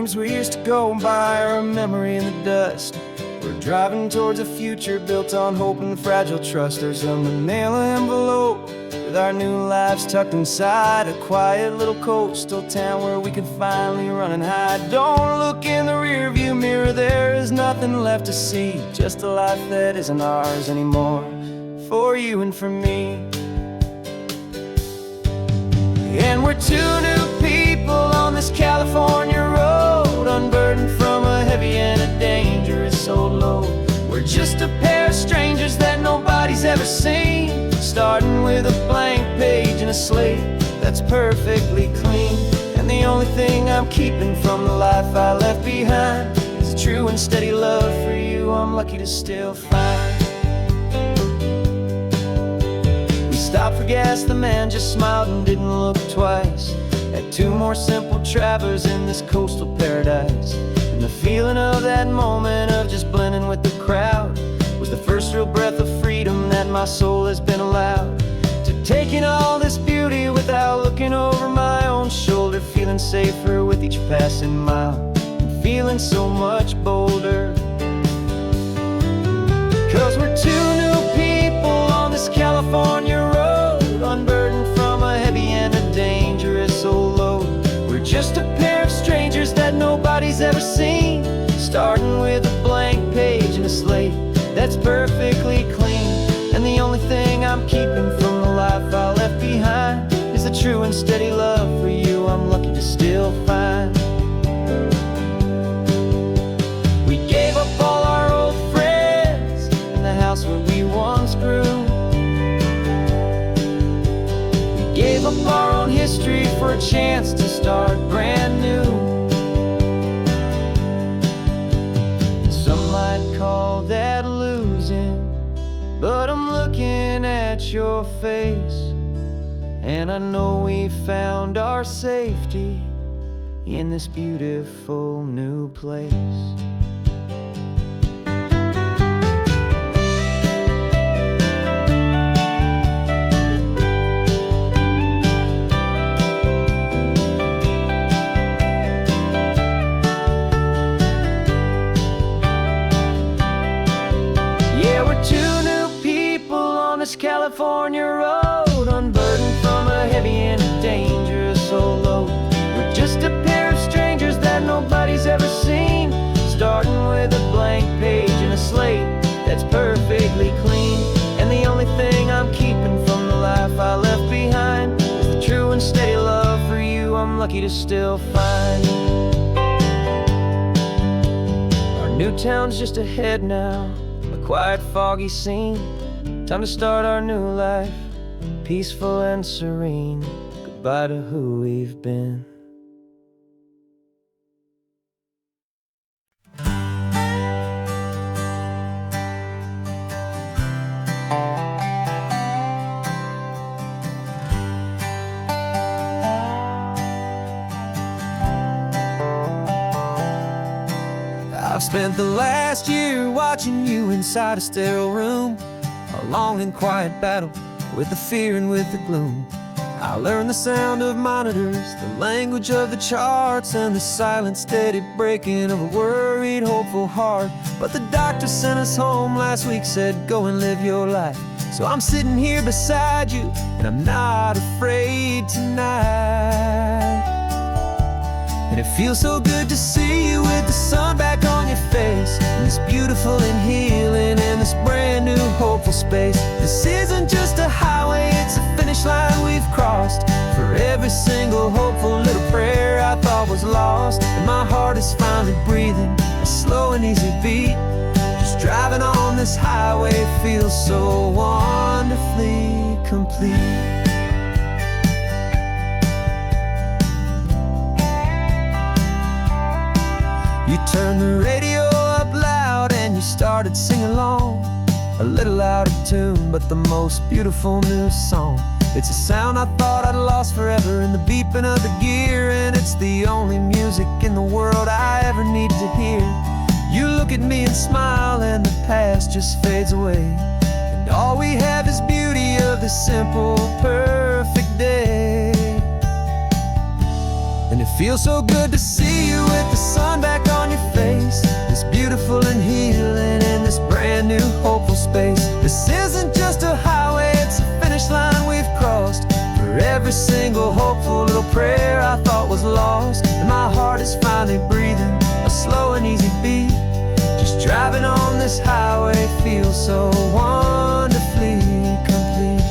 dreams we used to go by are a memory in the dust. We're driving towards a future built on hope and fragile trust. There's a manila envelope with our new lives tucked inside, a quiet little coastal town where we can finally run and hide. Don't look in the rearview mirror, there is nothing left to see, just a life that isn't ours anymore, for you and for me. And we're two new people on this California road, unburdened from a heavy and a dangerous old load. We're just a pair of strangers that nobody's ever seen, starting with a blank page and a slate that's perfectly clean. And the only thing I'm keeping from the life I left behind is a true and steady love for you I'm lucky to still find. We stopped for gas, the man just smiled and didn't look twice. Had two more simple travelers in this coastal paradise. And the feeling of that moment of just blending with the crowd was the first real breath of freedom that my soul has been allowed to take in all this beauty without looking over my own shoulder, feeling safer with each passing mile and feeling so much bolder. 'Cause we're two new people on this California road, unburdened from a heavy and a dangerous old load. We're just a pair of strangers that nobody's ever seen, starting with a blank page and a slate that's perfectly clean. And the only thing I'm keeping from the life I left behind is the true and steady love for you I'm lucky to still find. We gave up all our old friends and the house where we once grew. We gave up our own history for a chance to start brand new. Some might call that losing, but I'm looking at your face, and I know we found our safety in this beautiful new place. California road, unburdened from a heavy and a dangerous old load. We're just a pair of strangers that nobody's ever seen, starting with a blank page and a slate that's perfectly clean. And the only thing I'm keeping from the life I left behind is the true and steady love for you I'm lucky to still find. Our new town's just ahead now, a quiet foggy scene. Time to start our new life, peaceful and serene. Goodbye to who we've been. I've spent the last year watching you inside a sterile room, a long and quiet battle with the fear and with the gloom. I learned the sound of monitors, the language of the charts, and the silent, steady breaking of a worried, hopeful heart. But the doctor sent us home last week, said go and live your life. So I'm sitting here beside you, and I'm not afraid tonight. And it feels so good to see you with the sun back on your face, and this beautiful and healing in this brand new hopeful space. This isn't just a highway, it's a finish line we've crossed. For every single hopeful little prayer I thought was lost, and my heart is finally breathing a slow and easy beat. Just driving on this highway feels so wonderfully complete. You turned the radio up loud and you started singing along, a little out of tune, but the most beautiful new song. It's a sound I thought I'd lost forever in the beeping of the gear, and it's the only music in the world I ever need to hear. You look at me and smile, and the past just fades away, and all we have is beauty of this simple, perfect day. And it feels so good to see you with the sun sun back on your face. It's beautiful and healing in this brand new hopeful space. This isn't just a highway, it's a finish line we've crossed. For every single hopeful little prayer I thought was lost, and my heart is finally breathing a slow and easy beat. Just driving on this highway feels so wonderfully complete.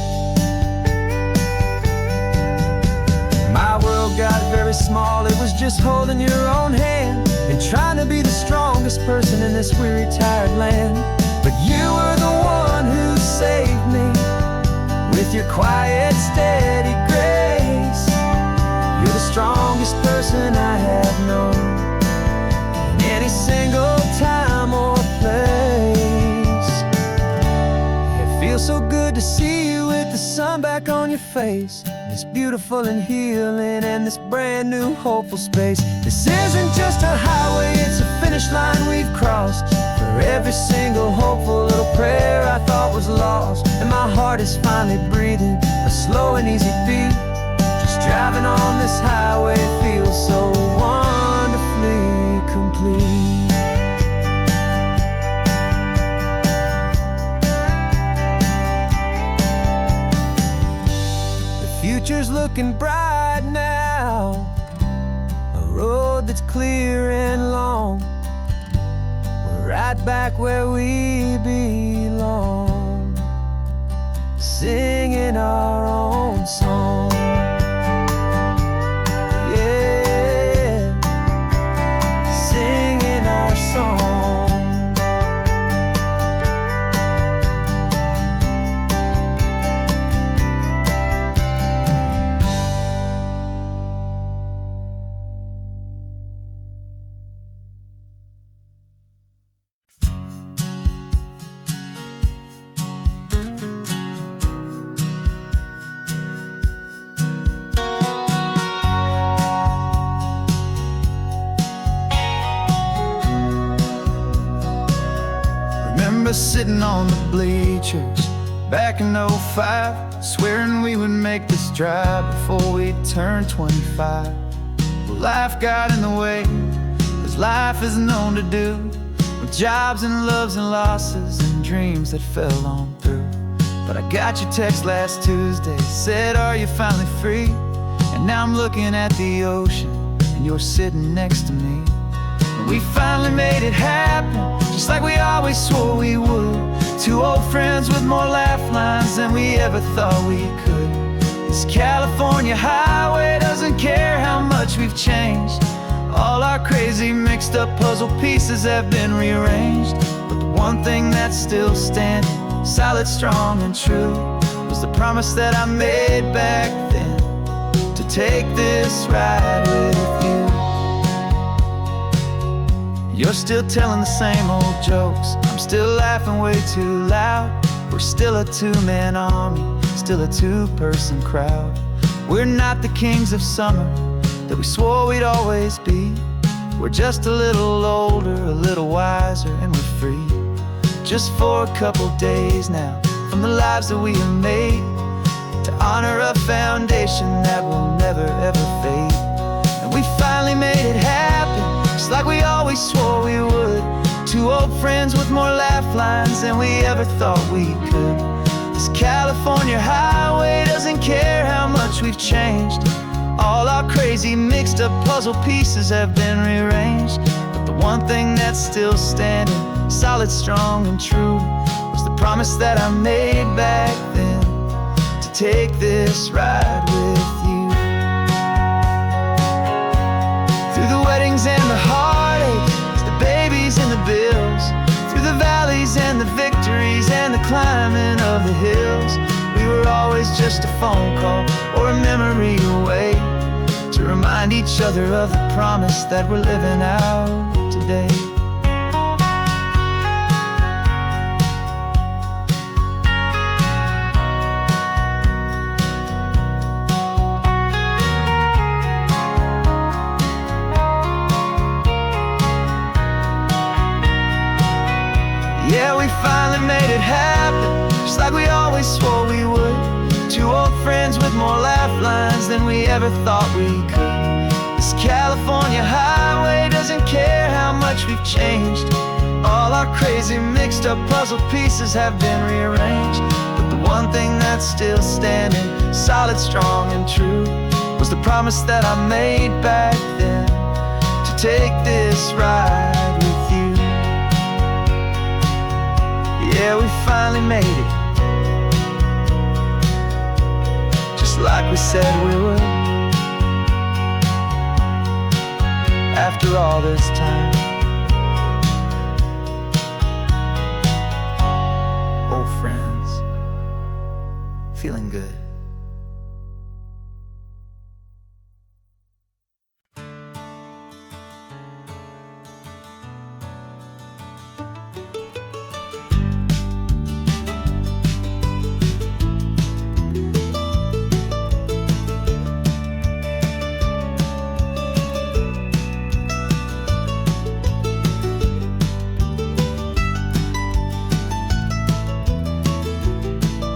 My world got very small, it was just holding your own hand and trying to be the strongest person in this weary, tired land. But you were the one who saved me with your quiet, steady grace. You're the strongest person I have known in any single time or place. It feels so good to see you with the sun back on your face. It's beautiful and healing in this brand new hopeful space. This isn't just a highway, it's a finish line we've crossed. For every single hopeful little prayer I thought was lost, and my heart is finally breathing a slow and easy beat. Just driving on this highway feels so wonderfully complete. Future's looking bright now, a road that's clear and long. We're right back where we belong, singing our own song. Yeah, singing our song. Sitting on the bleachers back in '05, swearing we would make this drive before we turned 25. But life got in the way, as life is known to do, with jobs and loves and losses and dreams that fell on through. But I got your text last Tuesday, said, are you finally free? And now I'm looking at the ocean, and you're sitting next to me. And we finally made it happen, just like we always swore we would. Two old friends with more laugh lines than we ever thought we could. This California highway doesn't care how much we've changed. All our crazy mixed up puzzle pieces have been rearranged. But the one thing that's still standing, solid, strong and true, was the promise that I made back then, to take this ride with you. You're still telling the same old jokes, I'm still laughing way too loud. We're still a two-man army, still a two-person crowd. We're not the kings of summer that we swore we'd always be. We're just a little older, a little wiser, and we're free. Just for a couple days now, from the lives that we have made, to honor a foundation that will never ever fade. And we finally made it happen, just like we always swore we would. Two old friends with more laugh lines than we ever thought we could. This California highway doesn't care how much we've changed. All our crazy mixed up puzzle pieces have been rearranged. But the one thing that's still standing, solid, strong and true, was the promise that I made back then, to take this ride with you. Through the weddings and the heartaches, the babies and the bills, through the valleys and the victories and the climbing of the hills, we were always just a phone call or a memory away, to remind each other of the promise that we're living out today. Yeah, we finally made it happen, just like we always swore we would. Two old friends with more laugh lines than we ever thought we could. This California highway doesn't care how much we've changed. All our crazy mixed up puzzle pieces have been rearranged, but the one thing that's still standing, solid, strong, and true, was the promise that I made back then, to take this ride with you. Yeah, we finally made it, just like we said we would. After all this time, old friends, feeling good.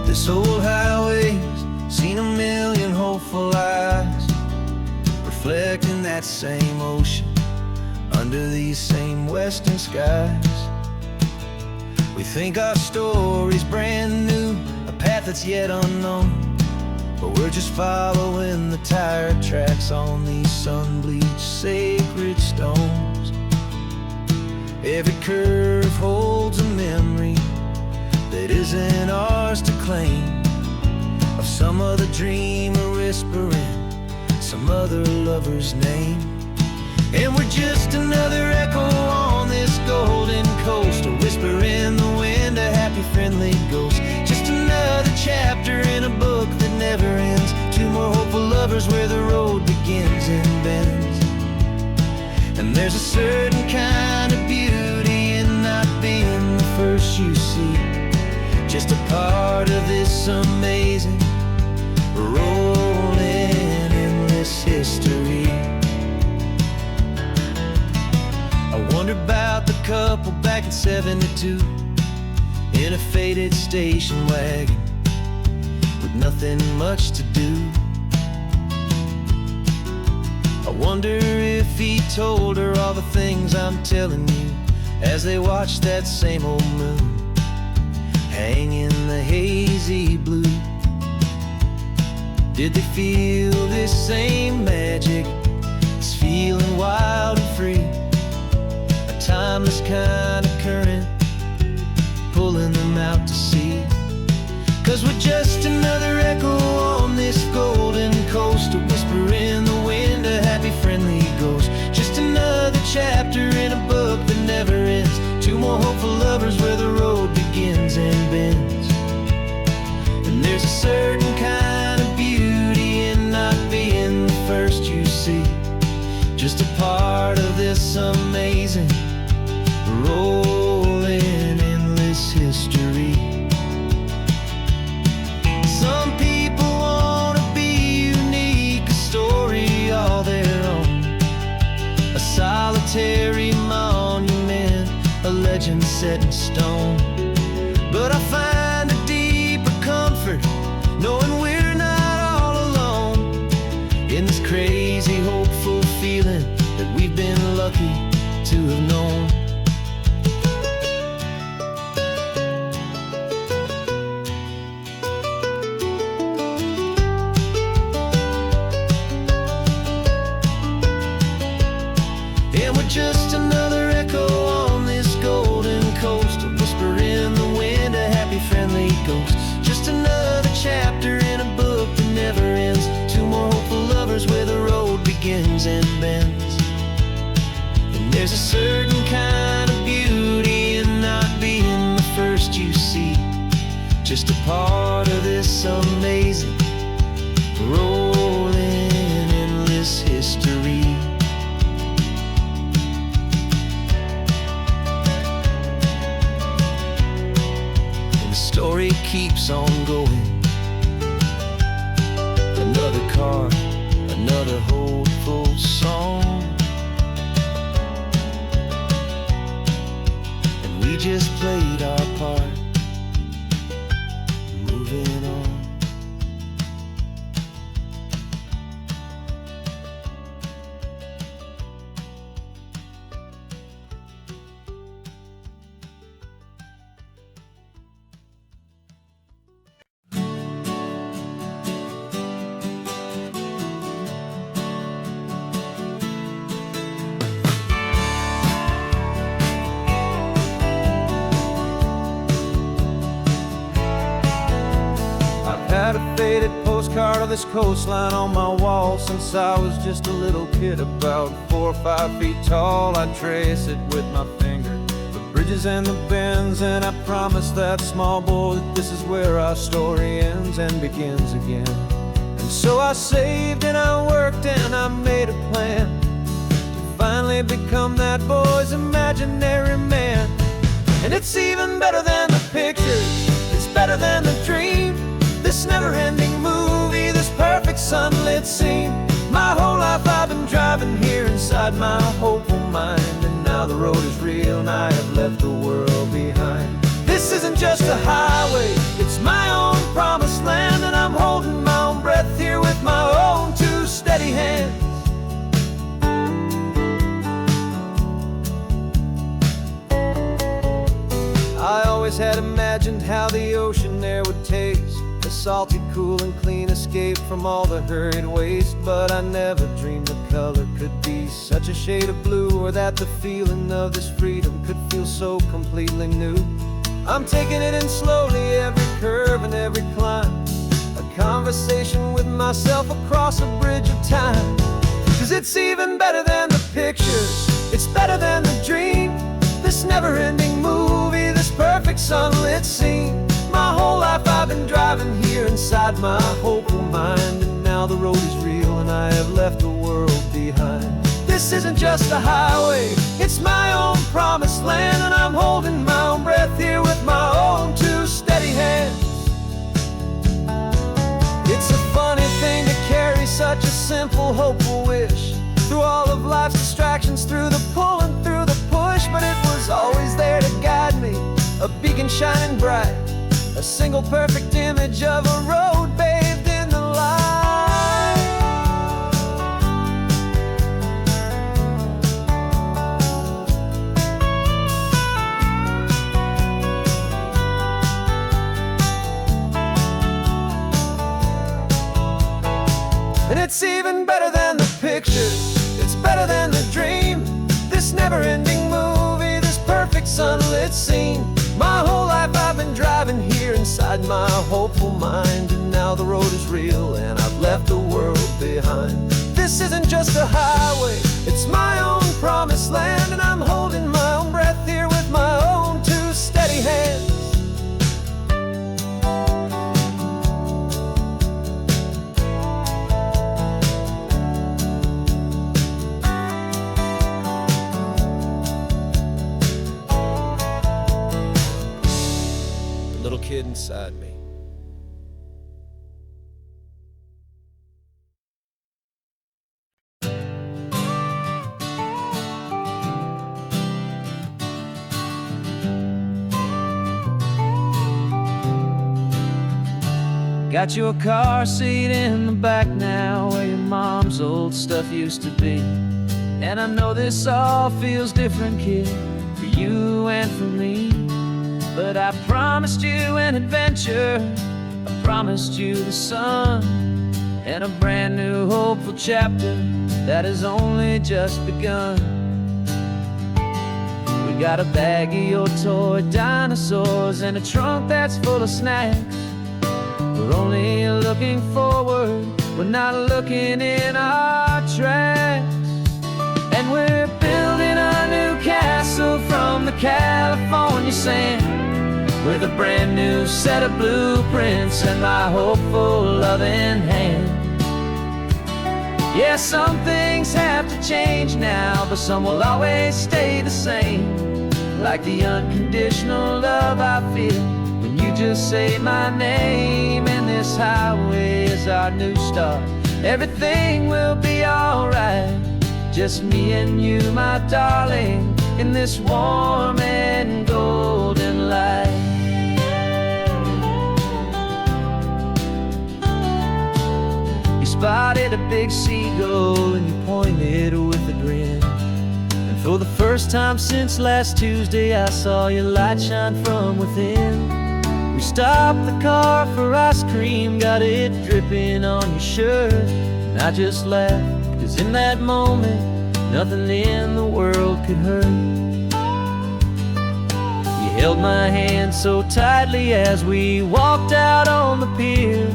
This old highway's seen a million hopeful eyes, reflecting that same ocean under these same western skies. We think our story's brand new, a path that's yet unknown, but we're just following the tire tracks on these sun-bleached sacred stones. Every curve holds a memory that isn't ours to claim, of some other dreamer whispering some other lover's name. And we're just another echo on this golden coast, a whisper in the wind, a happy friendly ghost. Just another chapter in a book that never ends, two more hopeful lovers where the road begins and bends. And there's a certain kind of beauty in not being the first you see, just a part of this amazing, rolling, endless history. I wonder about the couple back in '72, in a faded station wagon with nothing much to do. I wonder if he told her all the things I'm telling you, as they watched that same old moon hang in the hazy blue. Did they feel this same magic, this feeling wild and free, a timeless kind of current pulling them out to sea? 'Cause we're just another echo on this golden coast, a whisper in the wind, a happy friendly ghost. Just another chapter in a book that never ends, two more hopeful lovers where the road begins and bends. And there's a certain kind of beauty in not being the first you see, just a part of this amazing, rolling, endless history. Some people wanna be unique, a story all their own, a solitary monument, a legend set in stone. But I find a deeper comfort knowing we're not all alone in this crazy, hopeful feeling that we've been lucky to have known. And we're just another echo on this golden coast, a whisper in the wind, a happy friendly ghost. Just another chapter in a book that never ends, two more hopeful lovers where the road begins and bends. And there's a certain kind of beauty in not being the first you see, just a part of this amazing, rolling, endless history. Story keeps on going, another card, another hopeful song, and we just played our part, moving on. had a faded postcard of this coastline on my wall since I was just a little kid, about 4 or 5 feet tall. I trace it with my finger, the bridges and the bends, and I promised that small boy that this is where our story ends and begins again. And so I saved and I worked and I made a plan to finally become that boy's imaginary man. And it's even better than the pictures, it's better than the dream, this never-ending movie, this perfect sunlit scene. My whole life I've been driving here inside my hopeful mind, and now the road is real and I have left the world behind. This isn't just a highway, it's my own promised land, and I'm holding my own breath here with my own 2 steady hands. I always had imagined how the ocean air would taste, a salty, cool and clean escape from all the hurried waste. But I never dreamed the color could be such a shade of blue, or that the feeling of this freedom could feel so completely new. I'm taking it in slowly, every curve and every climb, a conversation with myself across a bridge of time. 'Cause it's even better than the pictures, it's better than the dream, this never-ending movie, this perfect sunlit scene. My whole life I've been driving here inside my hopeful mind, and now the road is real and I have left the world behind. This isn't just a highway, it's my own promised land, and I'm holding my own breath here with my own 2 steady hands. It's a funny thing to carry such a simple, hopeful wish through all of life's distractions, through the pull and through the push, but it was always there to guide me, a beacon shining bright, a single perfect image of a road bathed in the light. And it's even better than the pictures, it's better than the dream, this never-ending movie, this perfect sunlit scene. My whole life I've been driving here inside my hopeful mind, and now the road is real and I've left the world behind. This isn't just a highway, it's my own promised land, and I'm holding my own breath here with my own 2 steady hands. Little kid inside me. Got your car seat in the back now, where your mom's old stuff used to be. And I know this all feels different, kid, for you and for me. But I promised you an adventure, I promised you the sun, and a brand new hopeful chapter that has only just begun. We got a bag of your toy dinosaurs and a trunk that's full of snacks. We're only looking forward, we're not looking in our tracks. And we're building a new castle from the California sand, with a brand new set of blueprints and my hopeful loving hand. Yeah, some things have to change now, but some will always stay the same, like the unconditional love I feel when you just say my name. And this highway is our new start, everything will be alright, just me and you, my darling, in this warm and golden light. You spotted a big seagull and you pointed with a grin, and for the first time since last Tuesday I saw your light shine from within. We stopped the car for ice cream, got it dripping on your shirt, and I just laughed, 'cause in that moment nothing in the world could hurt. You held my hand so tightly as we walked out on the pier,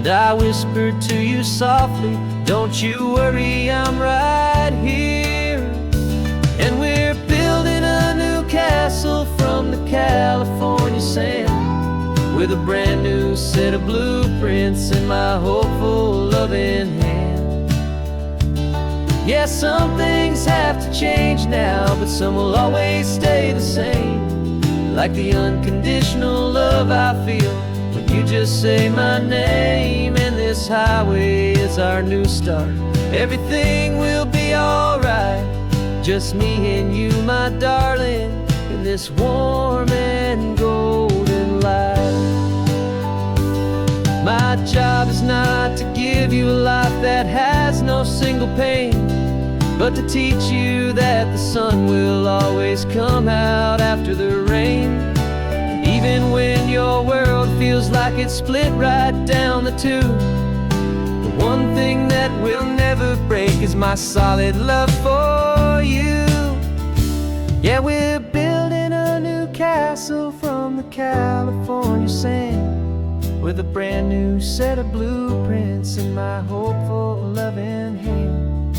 And I whispered to you softly, don't you worry, I'm right here. And we're building a new castle from the California sand, with a brand new set of blueprints in my hopeful, loving hand. Yeah, some things have to change now, but some will always stay the same. Like the unconditional love I feel when you just say my name. And this highway is our new start. Everything will be alright, just me and you, my darling, in this warm and golden light. My job is not to give you a life that has no single pain, but to teach you that the sun will always come out after the rain. And even when your world feels like it's split right down the tube, the one thing that will never break is my solid love for you. Yeah, we're building a new castle from the California sand, with a brand new set of blueprints in my hopeful, loving hand.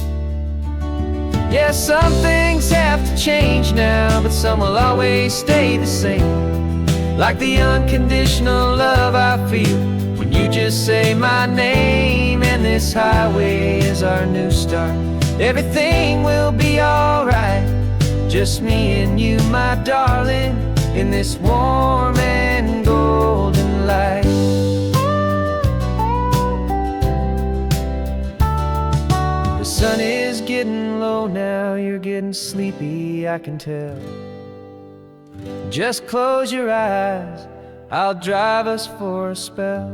Yeah, some things have to change now, but some will always stay the same. Like the unconditional love I feel when you just say my name. And this highway is our new start. Everything will be alright, just me and you, my darling, in this warm and golden light. The sun is getting low now, you're getting sleepy, I can tell. Just close your eyes, I'll drive us for a spell.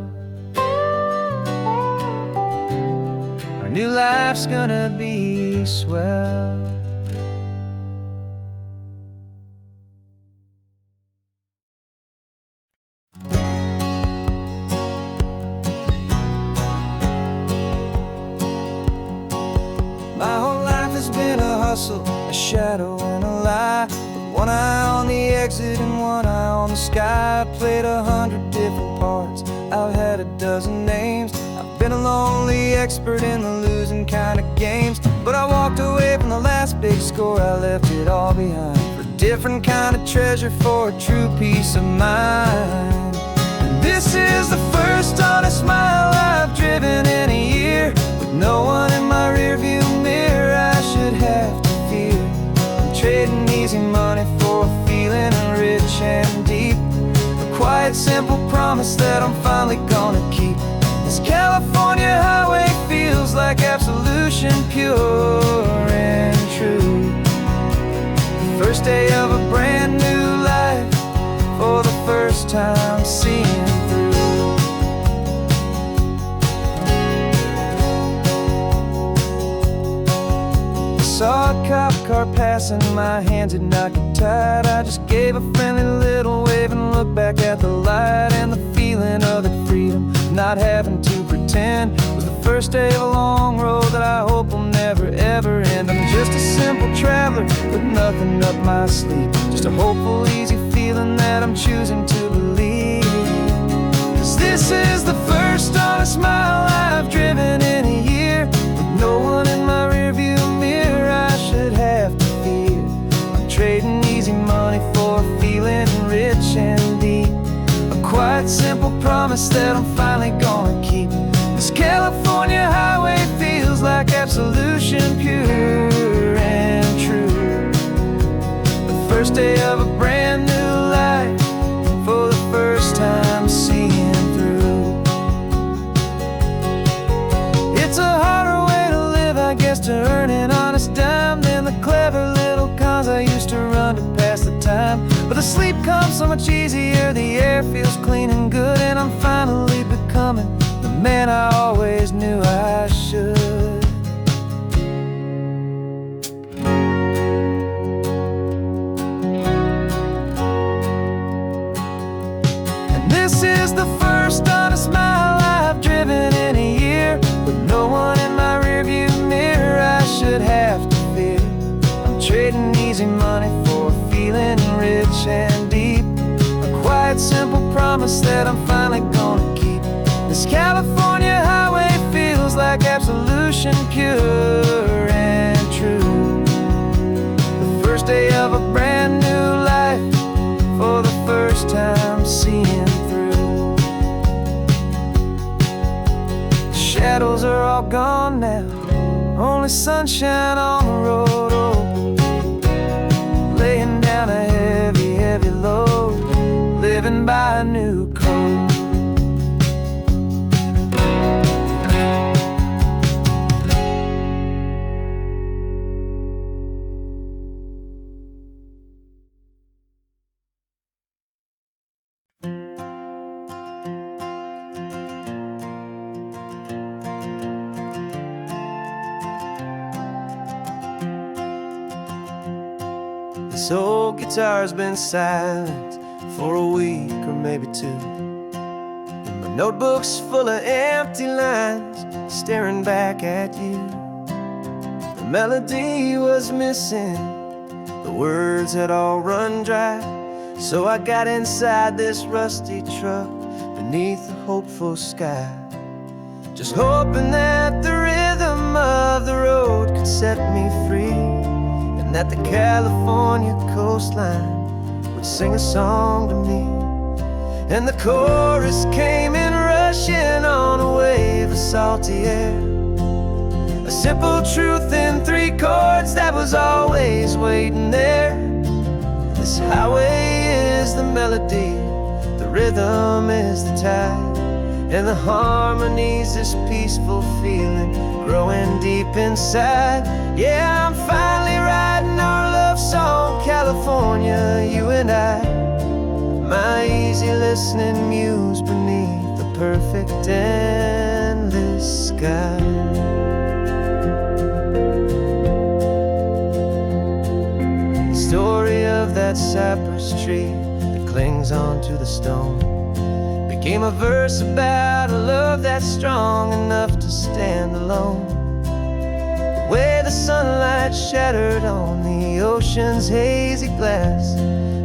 Our new life's gonna be swell. My whole life has been a hustle, a shadow and a lie, with one eye on the exit and one eye on the sky. I played 100 different parts, I've had a dozen names. I've been a lonely expert in the losing kind of games, but I walked away from the last big score, I left it all behind for a different kind of treasure, for a true peace of mind. And this is the first honest mile I've driven in a year, with no one in my rearview mirror I should have to fear. I'm trading easy money for a feeling rich and deep, a quiet, simple promise that I'm finally gonna keep. This California highway feels like absolution, pure and true. The first day of a brand new life, for the first time seeing through. Saw a cop car passing, my hands had not got tied. I just gave a friendly little wave and looked back at the light. And the feeling of that freedom, not having to pretend, was the first day of a long road that I hope will never ever end. I'm just a simple traveler with nothing up my sleeve, just a hopeful, easy feeling that I'm choosing to believe. 'Cause this is the first honest mile I've driven in a year, with no one in my rearview mirror I should have to fear. I'm trading easy money for a feeling rich and deep, a quiet, simple promise that I'm finally gonna keep. This California highway feels like absolution, pure and true. The first day of a brand new life, for the first time seeing through. It's a harder way to live, I guess, to earn an honest dime than the clever little cons I used to run to pass the time. But the sleep comes so much easier, the air feels clean and good, and I'm finally becoming the man I always knew I should. And this is the first honest mile I've driven in a year, with no one in my rearview mirror I should have to fear. I'm trading easy money for a feeling rich and deep, a quiet, simple promise that I'm finally gonna keep. This California absolution, pure and true. The first day of a brand new life, for the first time seeing through. The shadows are all gone now, only sunshine on the road. Oh, laying down a heavy, heavy load, living by a new code. This old guitar's been silent for a week or maybe two, and my notebook's full of empty lines staring back at you. The melody was missing, the words had all run dry, so I got inside this rusty truck beneath a hopeful sky, just hoping that the rhythm of the road could set me free, that the California coastline would sing a song to me. And the chorus came in rushing on a wave of salty air, a simple truth in 3 chords that was always waiting there. This highway is the melody, the rhythm is the tide, and the harmony's this peaceful feeling growing deep inside. Yeah, I'm finally writing our love song, California, you and I, my easy listening muse beneath the perfect endless sky. The story of that cypress tree that clings onto the stone became a verse about a love that's strong enough to stand alone. The way the sunlight shattered on the ocean's hazy glass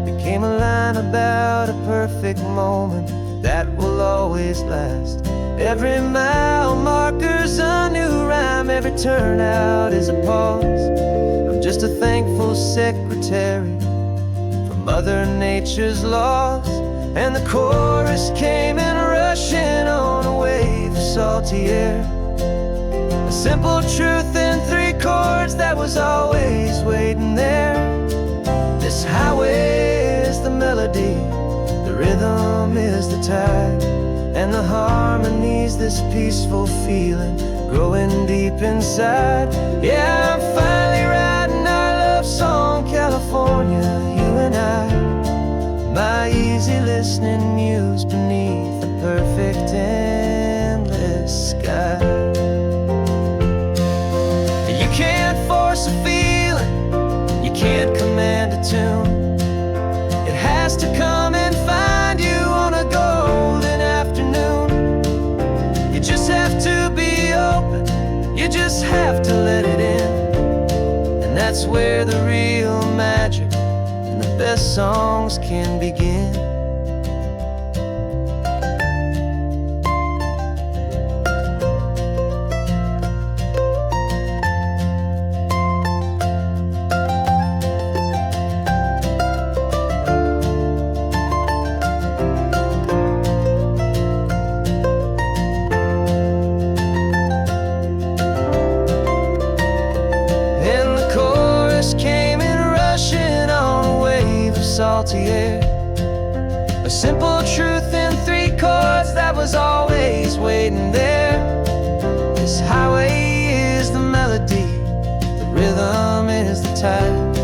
became a line about a perfect moment that will always last. Every mile marker's a new rhyme, every turnout is a pause. I'm just a thankful secretary for Mother Nature's laws. And the chorus came in rushing on a wave of salty air, a simple truth in 3 chords that was always waiting there. This highway is the melody, the rhythm is the tide, and the harmony's this peaceful feeling growing deep inside. Yeah, I'm finally writing our love song, California, you and I, my easy listening muse beneath the perfect endless sky. You can't force a feeling, you can't command a tune. It has to come and find you on a golden afternoon. You just have to be open, you just have to let it in, and that's where the real magic, the best songs can begin. And the chorus came in rushing on a wave of salty air, a simple truth in 3 chords that was always waiting there. This highway is the melody, the rhythm is the tide,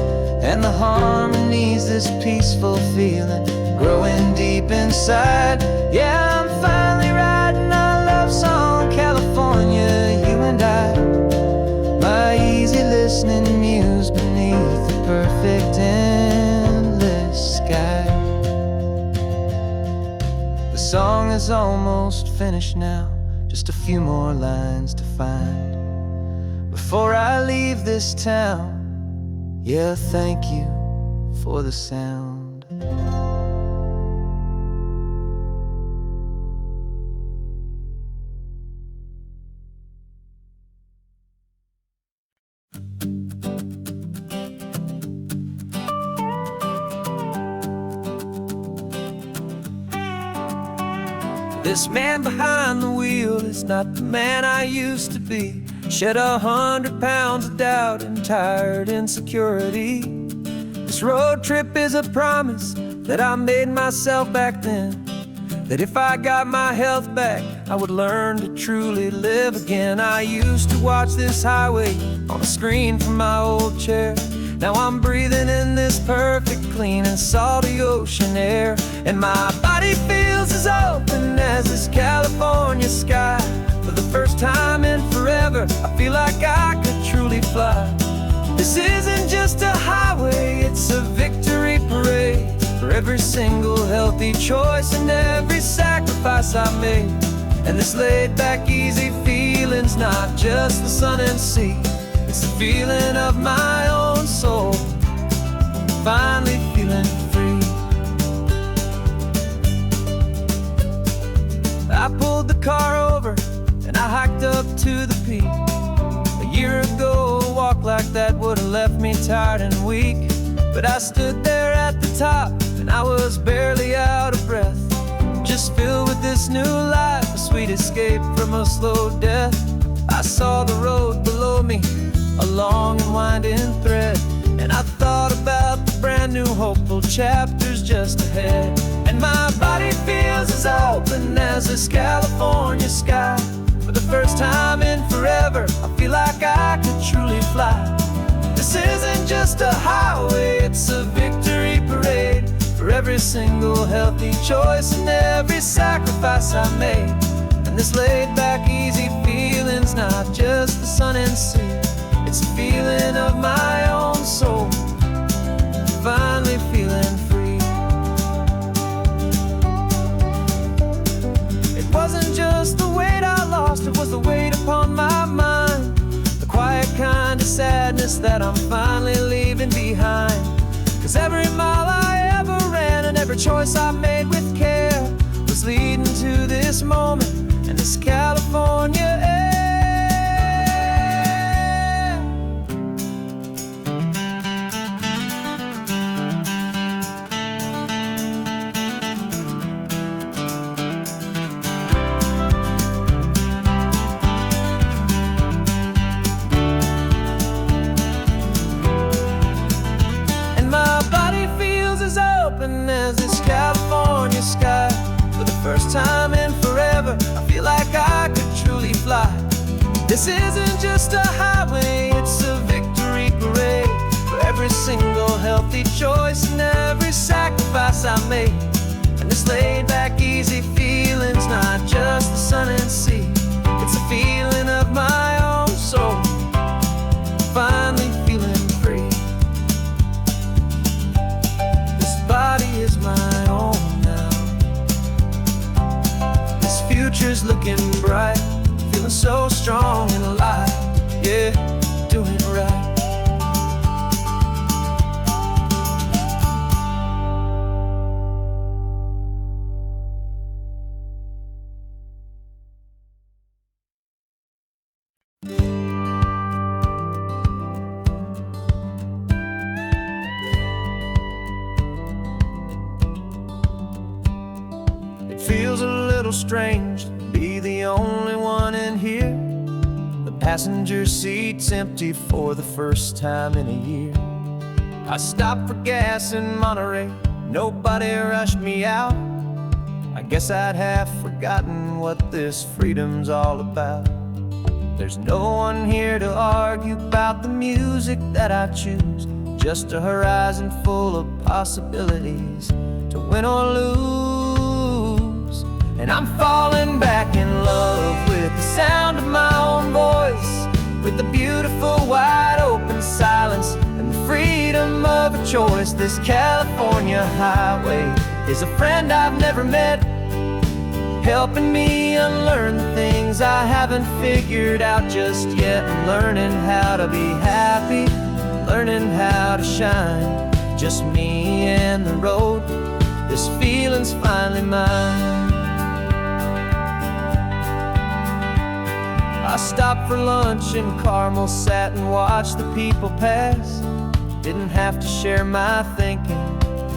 and the harmony's this peaceful feeling growing deep inside. Yeah, I'm finally writing our love song, California, you and I, my easy listening muse beneath the perfect endless sky. The song is almost finished now, just a few more lines to find before I leave this town. Yeah, thank you for the sound. This man behind the wheel is not the man I used to be. Shed 100 pounds of doubt and tired insecurity. This road trip is a promise that I made myself back then, that if I got my health back, I would learn to truly live again. I used to watch this highway on a screen from my old chair. Now I'm breathing in this perfect, clean and salty ocean air. And my body feels as open as this California sky. For the first time in forever, I feel like I could truly fly. This isn't just a highway, it's a victory parade. For every single healthy choice and every sacrifice I made. And this laid back easy feeling's not just the sun and sea, it's the feeling of my own soul, finally feeling free. I pulled the car over and I hiked up to the peak. A year ago, a walk like that would have left me tired and weak. But I stood there at the top and I was barely out of breath, just filled with this new life, a sweet escape from a slow death. I saw the road below me, a long and winding thread, and I thought about the brand new hopeful chapters just ahead. And my body feels as open as this California sky. For the first time in forever, I feel like I could truly fly. This isn't just a highway, it's a victory parade. For every single healthy choice and every sacrifice I made. And this laid back easy feeling's not just the sun and sea, it's a feeling of my own soul, finally feeling free. It wasn't just the weight I lost, it was the weight upon my mind. The quiet kind of sadness that I'm finally leaving behind. 'Cause every mile I ever ran and every choice I made with care was leading to this moment and this California air. As this California sky. For the first time in forever, I feel like I could truly fly. This isn't just a highway, it's a victory parade. For every single healthy choice and every sacrifice I made. And this laid back easy feeling's not just the sun and sea, it's a feeling of my own soul, finally feeling free. Body is my own now. This future's looking bright, feeling so strong and alive. Yeah, doing right. Feels a little strange to be the only one in here. The passenger seat's empty for the first time in a year. I stopped for gas in Monterey, nobody rushed me out. I guess I'd have forgotten what this freedom's all about. There's no one here to argue about the music that I choose, just a horizon full of possibilities to win or lose. And I'm falling back in love with the sound of my own voice, with the beautiful wide open silence and the freedom of a choice. This California highway is a friend I've never met, helping me unlearn the things I haven't figured out just yet. I'm learning how to be happy, learning how to shine, just me and the road. This feeling's finally mine. I stopped for lunch in Carmel, sat and watched the people pass. Didn't have to share my thinking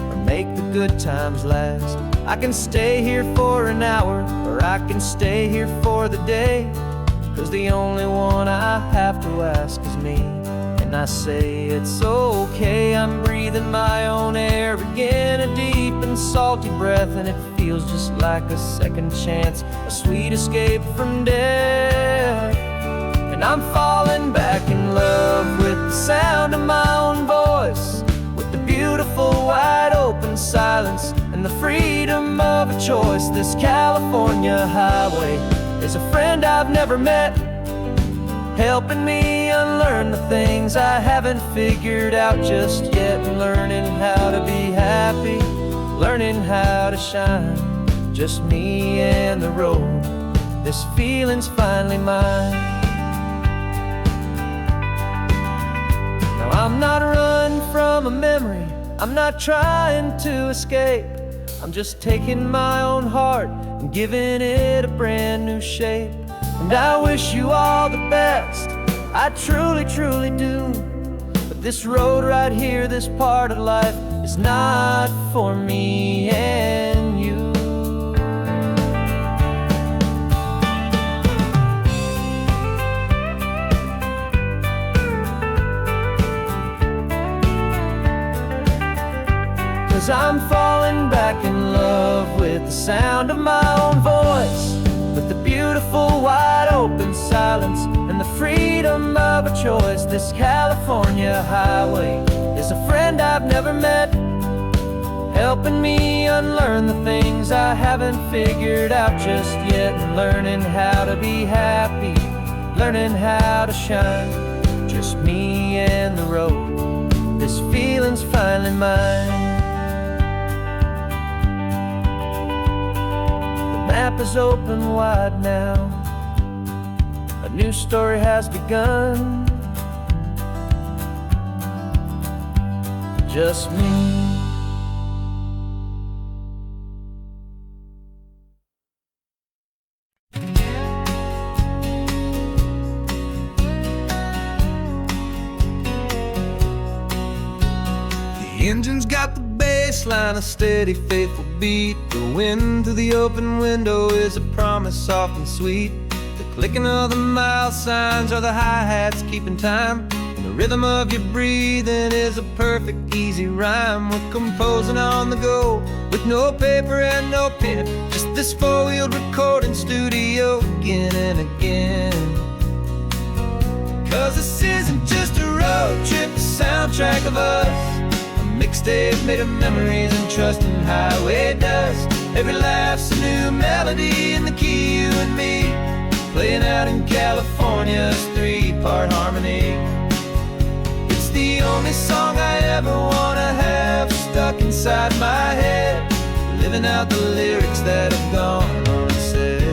or make the good times last. I can stay here for an hour or I can stay here for the day. 'Cause the only one I have to ask is me. And I say it's okay, I'm breathing my own air again. A deep and salty breath, and it feels just like a second chance, a sweet escape from death. And I'm falling back in love with the sound of my own voice, with the beautiful wide open silence and the freedom of a choice. This California highway is a friend I've never met, helping me unlearn the things I haven't figured out just yet. And learning how to be happy, learning how to shine, just me and the road. This feeling's finally mine. Now I'm not running from a memory, I'm not trying to escape. I'm just taking my own heart and giving it a brand new shape. And I wish you all the best, I truly, truly do. But this road right here, this part of life, is not for me and you. Cause I'm falling back in love with the sound of my own voice, with the beautiful wide open silence and the freedom of a choice. This California highway is a friend I've never met, helping me unlearn the things I haven't figured out just yet. And learning how to be happy, learning how to shine, just me and the road. This feeling's finally mine. The map is open wide now, a new story has begun. Just me. The engine's got the bass line, a steady, faithful beat. The wind through the open window is a promise soft and sweet. The clicking of the mile signs are the hi-hats keeping time, and the rhythm of your breathing is a perfect, easy rhyme. We're composing on the go, with no paper and no pen, just this four-wheeled recording studio again and again. Cause this isn't just a road trip, the soundtrack of us, mixtape made of memories and trust and highway dust. Every laugh's a new melody in the key, you and me, playing out in California's three-part harmony. It's the only song I ever wanna have stuck inside my head, living out the lyrics that have gone unsaid.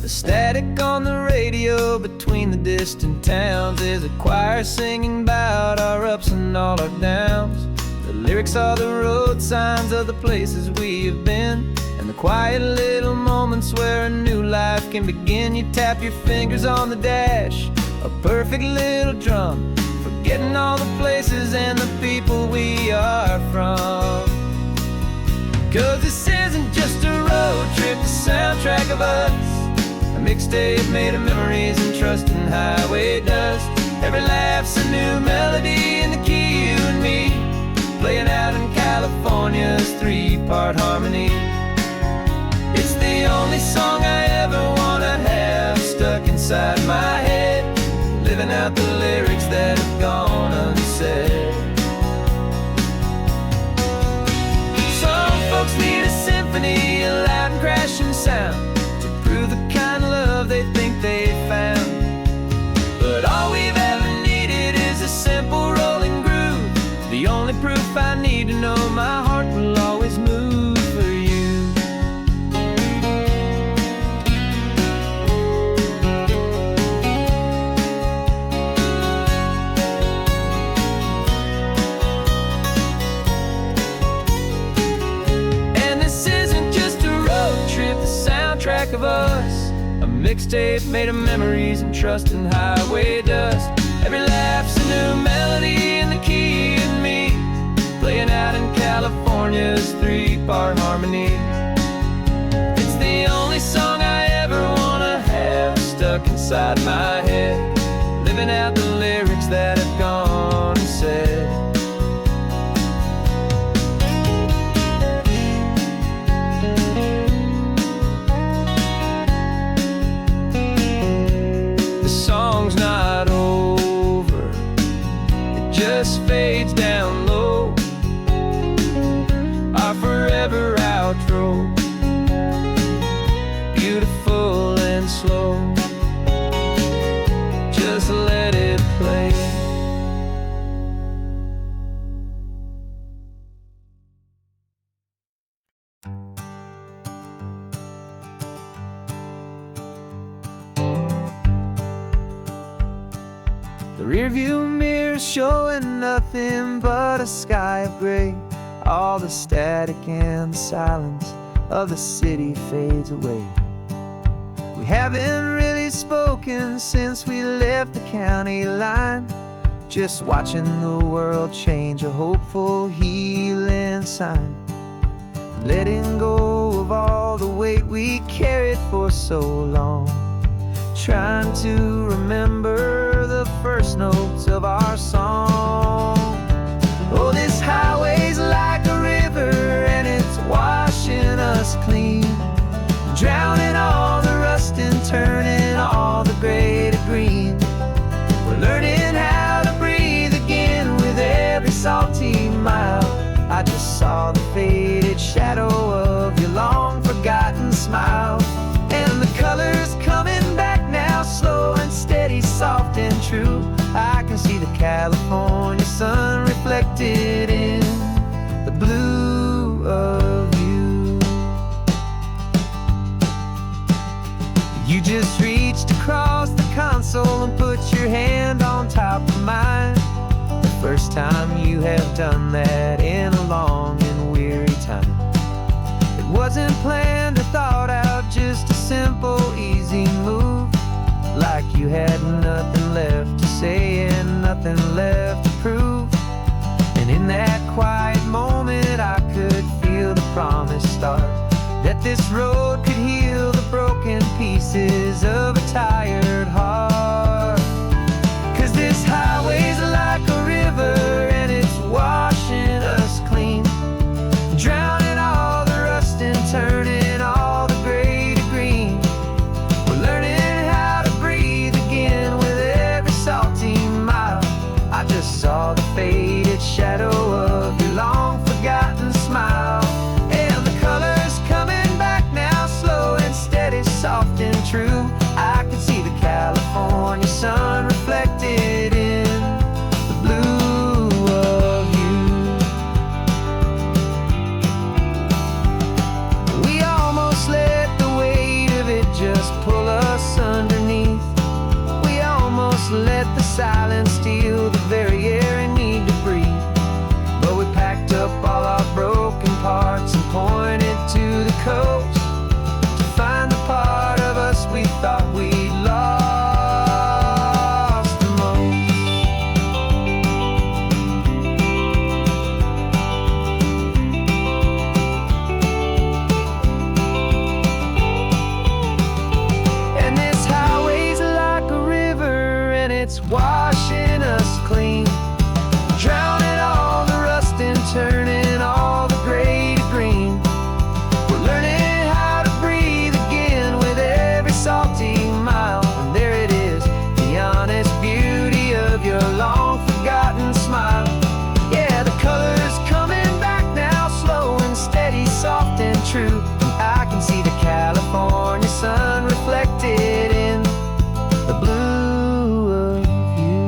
The static on the radio between the distant towns is a choir singing about our ups and all our downs. The lyrics are the road signs of the places we have been, and the quiet little moments where a new life can begin. You tap your fingers on the dash, a perfect little drum, forgetting all the places and the people we are from. Cause this isn't just a road trip, the soundtrack of us, a mixtape made of memories and trust and highway dust. Every laugh's a new melody in the key, you and me, playing out in California's three-part harmony. It's the only song I ever wanna have stuck inside my head, living out the lyrics that have gone unsaid. Some folks need a symphony, a loud and crashing sound, to prove the kind of love they think they found. But all we've ever needed is a simple rolling groove, the only proof I need to know my heart will always move for you. And this isn't just a road trip, the soundtrack of us, a mixtape made of memories and trust and highway dust. Every laugh's a new melody in the key and me, playing playing out in California's three-part harmony. It's the only song I ever wanna have stuck inside my head, living out the lyrics that have gone and said. The song's not over, it just fades down low. Our forever outro, beautiful and slow. Just let it play. The rearview mirror showing nothing but a sky of gray. All the static and the silence of the city fades away. We haven't really spoken since we left the county line, just watching the world change, a hopeful healing sign. Letting go of all the weight we carried for so long, trying to remember the first notes of our song. Oh, this highway's like a river and it's washing us clean, drowning all the rust and turning all the gray to green. We're learning how to breathe again with every salty mile. I just saw the faded shadow of your long forgotten smile, and the colors coming back now, slow and steady, soft and true. I can see the California sun reflected in the blue of you. You just reached across the console and put your hand on top of mine. The first time you have done that in a long and weary time. It wasn't planned or thought out, just a simple, easy move. Like you had nothing left to say and nothing left to prove. And in that quiet moment I could feel the promise start, that this road could heal the broken pieces of a tired heart. 'Cause this highway's like a river and it's washing us clean, drowning all the rust and turning all the gray to green. We're learning how to breathe again with every salty mile. I just saw the faded shadow of your long forgotten smile, and the colors coming back now, slow and steady, soft and true. I can see the California sun reflected in the blue of you. We almost let the weight of it just pull us underneath. We almost let the silence steal the very air I need to breathe. But we packed up all our broken parts and pointed to the coast to find the part of us we thought we'd lost the most. And this highway's like a river and it's washing us clean, drowning all the rust and turning all the gray to green. We're learning how to breathe again with every salty mile. And there it is, the honest beauty of your long forgotten smile. Yeah, the colors coming back now, slow and steady, soft and true. I can see the California sun reflected in the blue of you.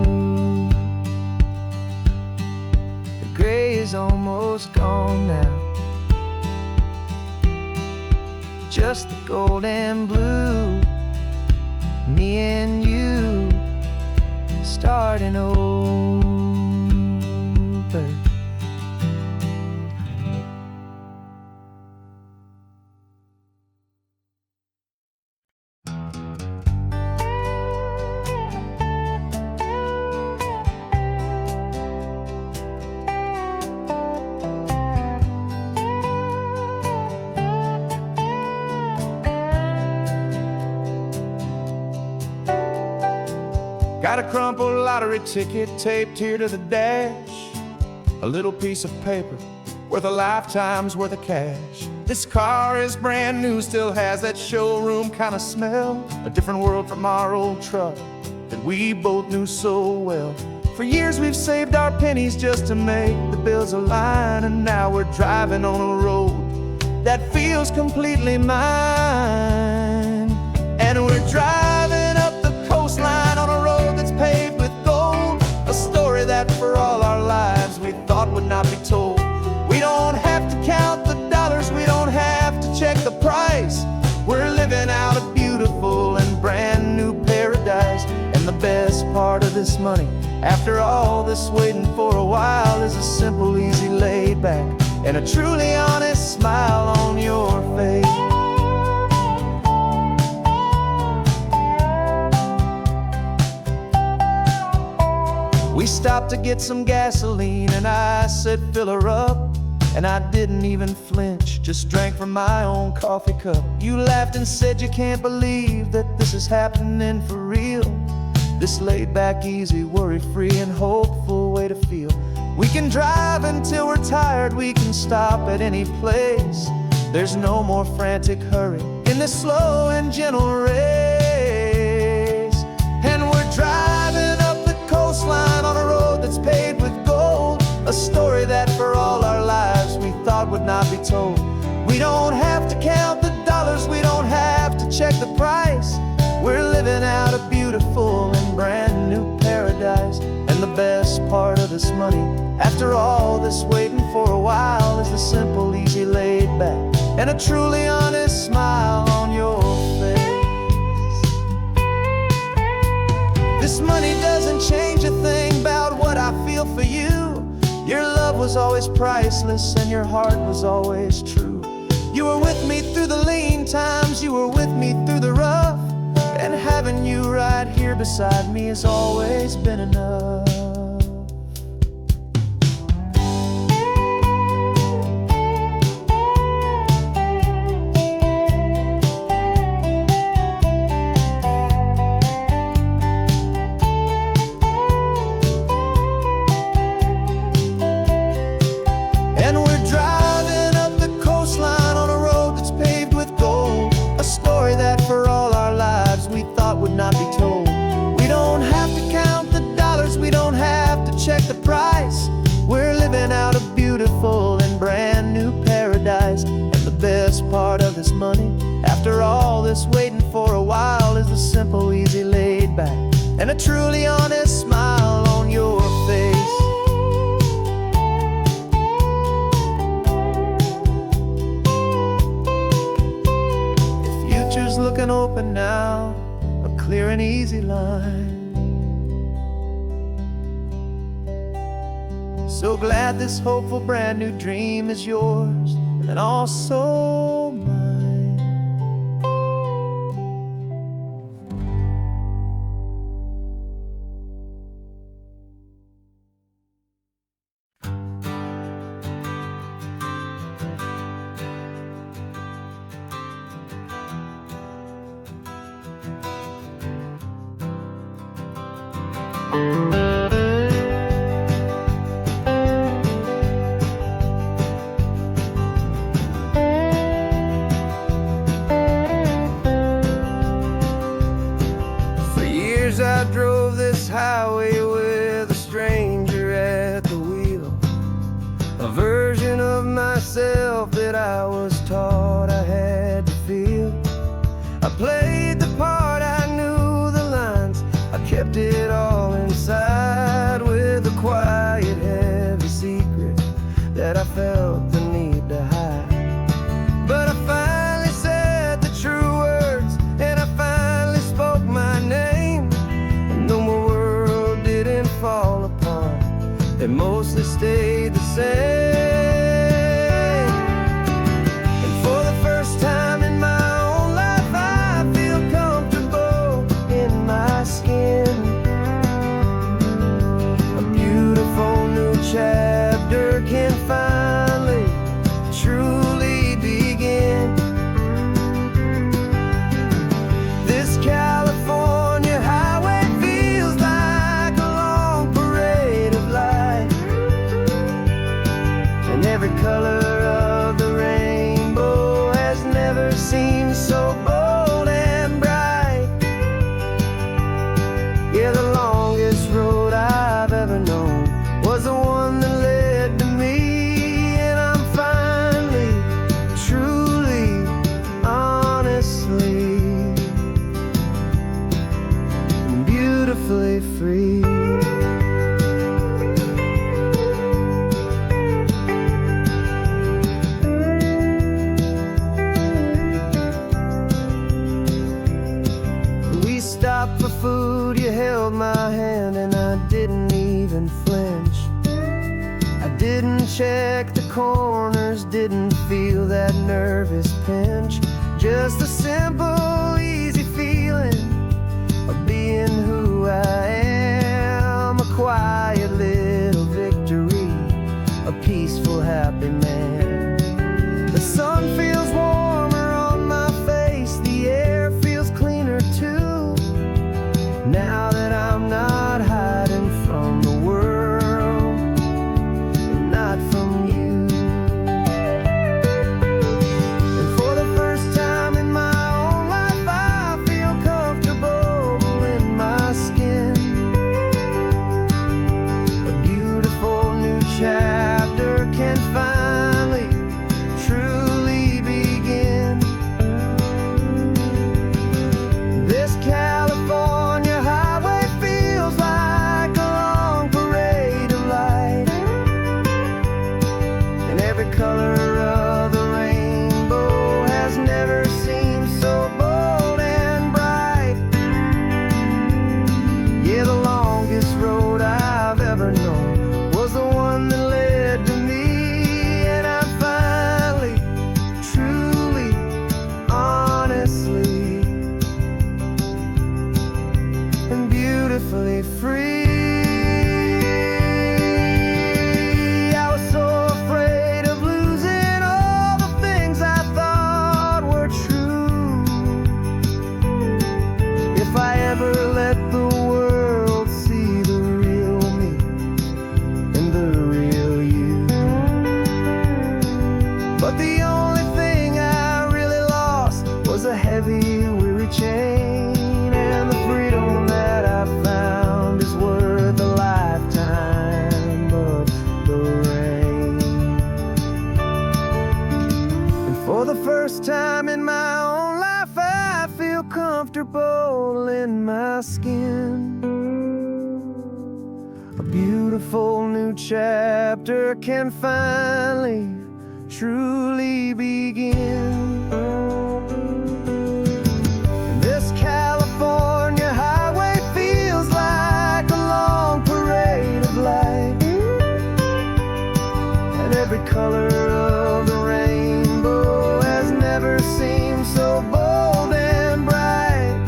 The gray is almost gone now, just the gold and blue. Me and you starting over. Got a crumpled lottery ticket taped here to the dash, a little piece of paper worth a lifetime's worth of cash. This car is brand new, still has that showroom kind of smell, a different world from our old truck that we both knew so well. For years we've saved our pennies just to make the bills align, and now we're driving on a road that feels completely mine. And we're driving up the coastline on a road that's paved with gold, a story that for all our lives we thought would not be told. We don't have to count the dollars, we don't have to check the price. We're living out a beautiful and brand new paradise. And the best part of this money, after all this waiting for a while, is a simple, easy, laid back, and a truly honest smile on your face. We stopped to get some gasoline, and I said, fill her up. And I didn't even flinch, just drank from my own coffee cup. You laughed and said you can't believe that this is happening for real. This laid back, easy, worry-free and hopeful way to feel. We can drive until we're tired, we can stop at any place. There's no more frantic hurry in this slow and gentle race. And we're driving up the coastline on a road that's paved with gold, a story that for all our lives we thought would not be told. We don't have to count the dollars, we don't have to check the price. We're living out a beautiful and brand new paradise. And the best part of this money, after all this waiting for a while, is the simple, easy, laid back, and a truly honest smile on your face. This money doesn't change a thing about what I feel for you. Your love was always priceless and your heart was always true. You were with me through the lean times, you were with me through the rough, and having you right here beside me has always been enough. Not be told. We don't have to count the dollars, we don't have to check the price. We're living out a beautiful and brand new paradise. And the best part of this money, after all this waiting for a while, is the simple, easy, laid back, and a truly honest smile on your face. The future's looking open now, clear and easy line. So glad this hopeful brand new dream is yours and also mine. For years I drove this highway with a stranger at the wheel, a version of myself that I was taught I had to feel. I played the part, I knew the lines, I kept it all inside with a quiet, heavy secret that I felt the need to hide. But I finally said the true words, and I finally spoke my name. And though my world didn't fall apart, it mostly stayed the same. And for the first time in my own life, I feel check the corners, didn't feel that nervous pinch. Just a simple, easy feeling of being who I am. A quiet little victory, a peaceful, happy man. The sun feels warmer on my face, the air feels cleaner too. Now that I'm not hiding from the world, and not from you. And for the first time in my own life, I feel comfortable in my skin. A beautiful new chapter can finally, truly begin. This California highway feels like a long parade of light, and every color of the rainbow has never seemed so bold and bright. Yeah, the longest road I've ever known was the one that led to me, and I'm finally, truly, honestly, and beautifully free. I was so afraid of losing all the things I thought were true. If I ever let the world see the real me and the real you. But the only thing I really lost was a heavy, weary chain, and the freedom that I found is worth a lifetime of the rain. And for the first time in my own life, I feel comfortable in my skin. A beautiful new chapter can finally, truly begin. This California highway feels like a long parade of light, and every color of the rainbow has never seemed so bold and bright.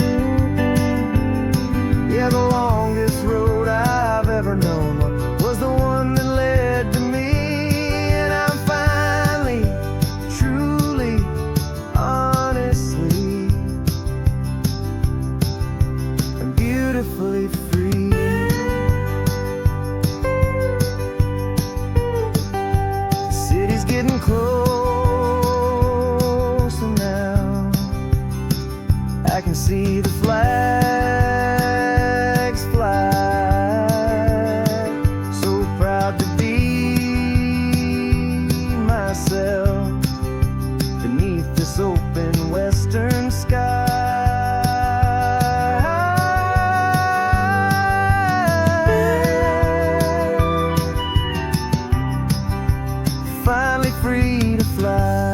Yeah, the longest road I've ever known was the one that led to me, and I'm finally, truly, honestly, and beautifully free. The city's getting closer now. I can see the flags fly. So proud to be myself beneath this open western sky. Finally free to fly.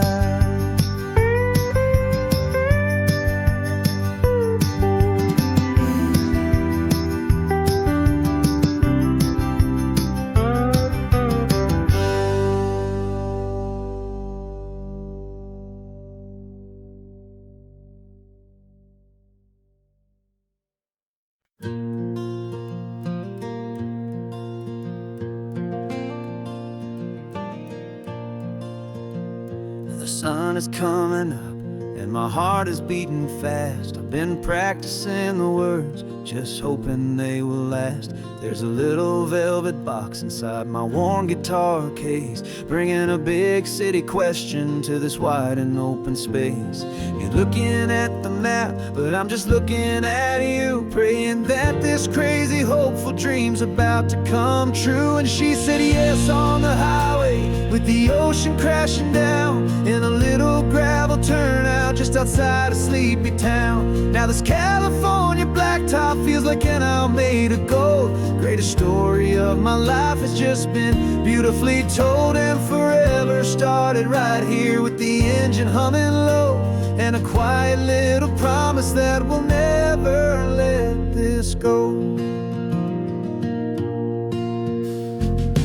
The sun is coming up and my heart is beating fast. I've been practicing the words, just hoping they will last. There's a little velvet box inside my worn guitar case, bringing a big city question to this wide and open space. You're looking at the map, but I'm just looking at you, praying that this crazy hopeful dream's about to come true. And she said yes on the highway, with the ocean crashing down in a little gravel turnout just outside a sleepy town. Now this California blacktop feels like an hour made of gold. Greatest story of my life has just been beautifully told, and forever started right here with the engine humming low, and a quiet little promise that we'll never let this go.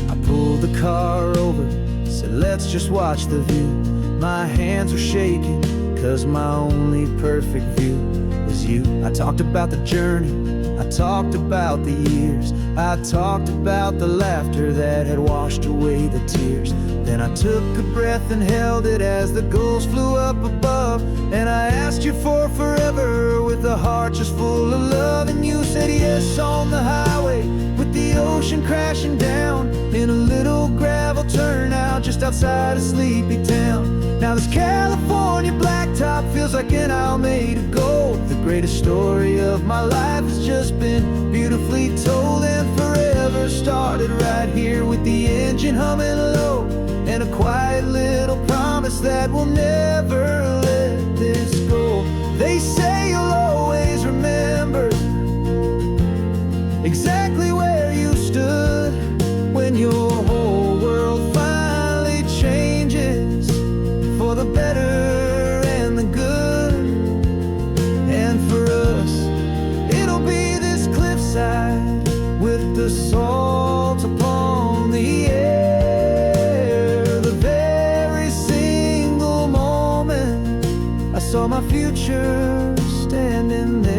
I pulled the car over and let's just watch the view. My hands are shaking, 'cause my only perfect view is you. I talked about the journey, I talked about the years, I talked about the laughter that had washed away the tears. Then I took a breath and held it as the gulls flew up above, and I asked you for forever with a heart just full of love. And you said yes on the highway with the ocean crashing down in a little gravel turnout just outside of Sleepy Town. Now this California blacktop feels like an Isle made of gold. The greatest story of my life has just been beautifully told, and forever started right here with the engine humming low, and a quiet little promise that we'll never let this go. They say you'll always remember exactly where you stood when your whole world finally changes for the better and the good. And for us, it'll be this cliffside with the salt upon the air. The very single moment I saw my future standing there.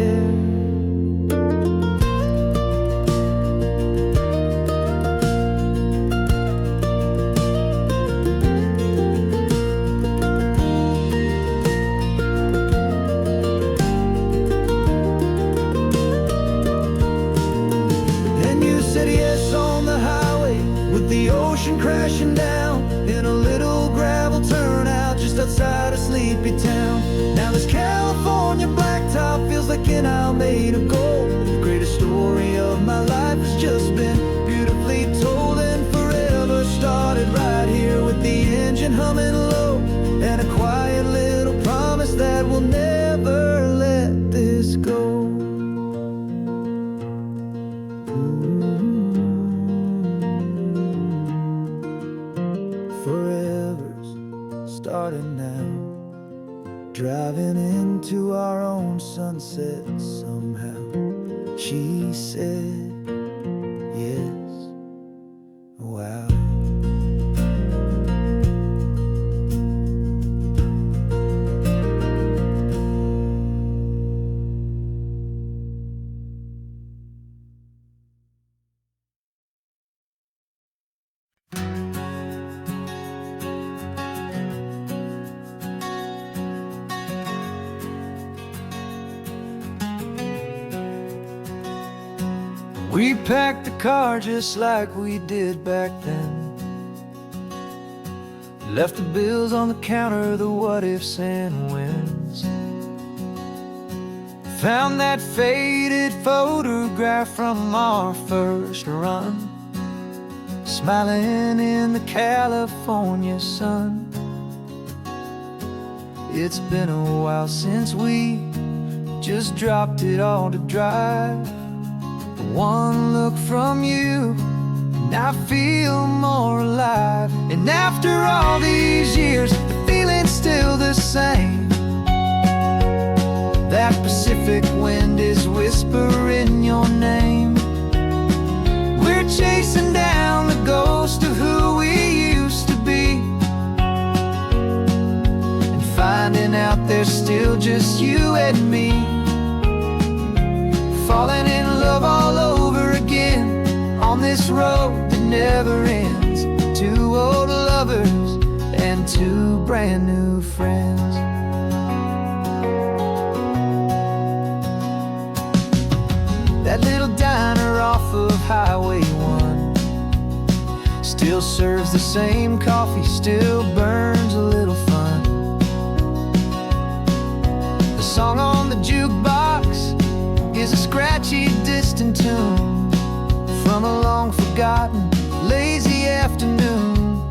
The ocean crashing down in a little gravel turnout just outside of Sleepy Town. Now this California blacktop feels like an Isle made of gold. The greatest story of my life has just been beautifully told, and forever started right here with the engine humming low, and a quiet little promise that we'll never let this go. Forever's starting now, driving into our own sunset somehow. She said yes, wow. We packed the car just like we did back then, left the bills on the counter, the what ifs and whens. Found that faded photograph from our first run, smiling in the California sun. It's been a while since we just dropped it all to drive. One look from you and I feel more alive. And after all these years, the feeling's still the same. That Pacific wind is whispering your name. We're chasing down the ghost of who we used to be, and finding out there's still just you and me. Falling in love all over again on this road that never ends. Two old lovers and two brand new friends. That little diner off of Highway 1 still serves the same coffee, still burns a little fun. The song on the jukebox is a scratchy, distant tune from a long-forgotten, lazy afternoon.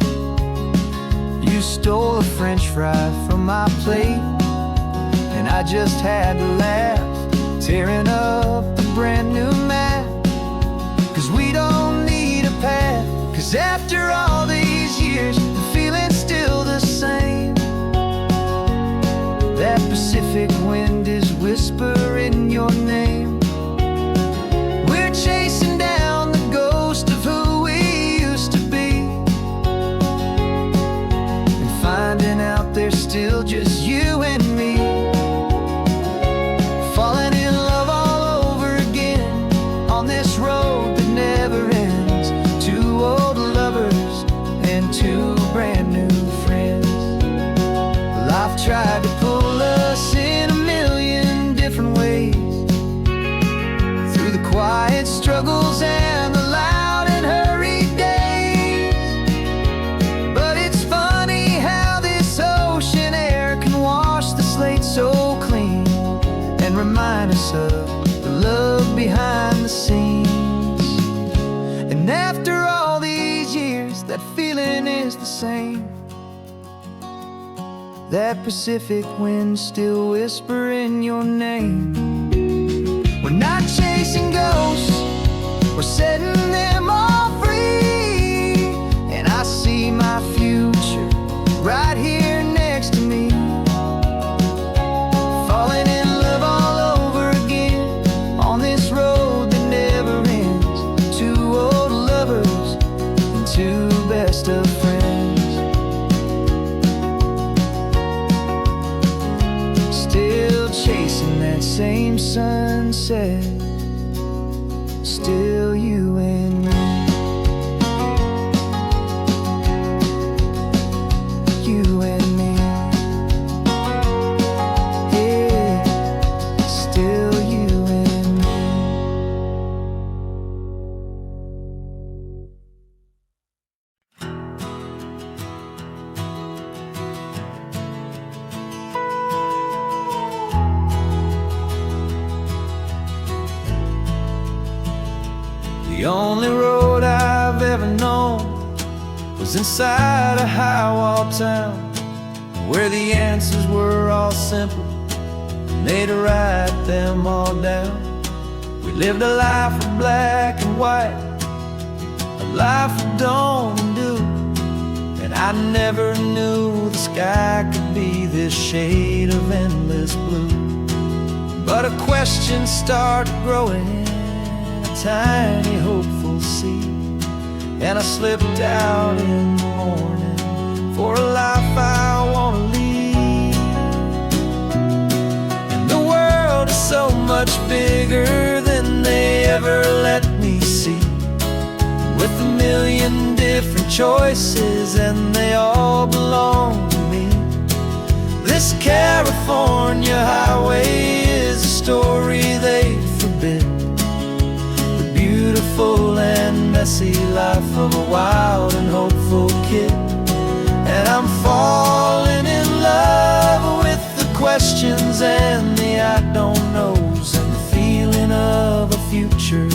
You stole a French fry from my plate, and I just had to laugh, tearing up the brand new map. 'Cause we don't need a path, 'cause after all these years, the feeling's still the same. That Pacific wind is whispering your name. We're chasing down the ghost of who we used to be, remind us of the love behind the scenes. And after all these years, that feeling is the same. That Pacific wind still whispering your name. We're not chasing ghosts, we're setting them all free. And I see my future right here next to me, falling in love all over again on this road that never ends. Two old lovers and two best of friends. Still chasing that same sunset, still you and me. You and me. Yeah, still you and me. The only road I've ever known was inside a high-wall town, where the answers were all simple and they'd write them all down. We lived a life of black and white, a life of dawn and dew, and I never knew the sky could be this shade of endless blue. But a question started growing, tiny hopeful seed, and I slipped out in the morning for a life I want to lead. And the world is so much bigger than they ever let me see, with a million different choices and they all belong to me. This California highway is a story they forbid, beautiful and messy life of a wild and hopeful kid. And I'm falling in love with the questions and the I don't knows, and the feeling of a future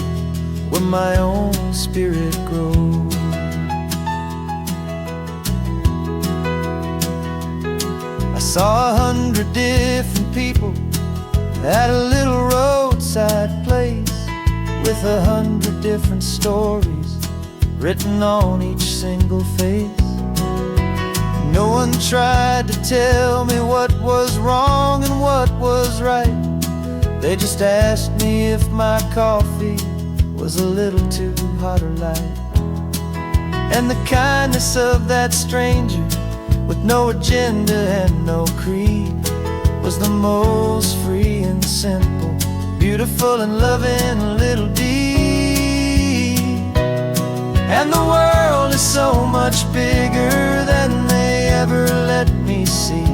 where my own spirit grows. I saw 100 different people at a little roadside place, with 100 different stories written on each single face. No one tried to tell me what was wrong and what was right. They just asked me if my coffee was a little too hot or light. And the kindness of that stranger, with no agenda and no creed, was the most free and simple, beautiful and loving little deed. And the world is so much bigger than they ever let me see,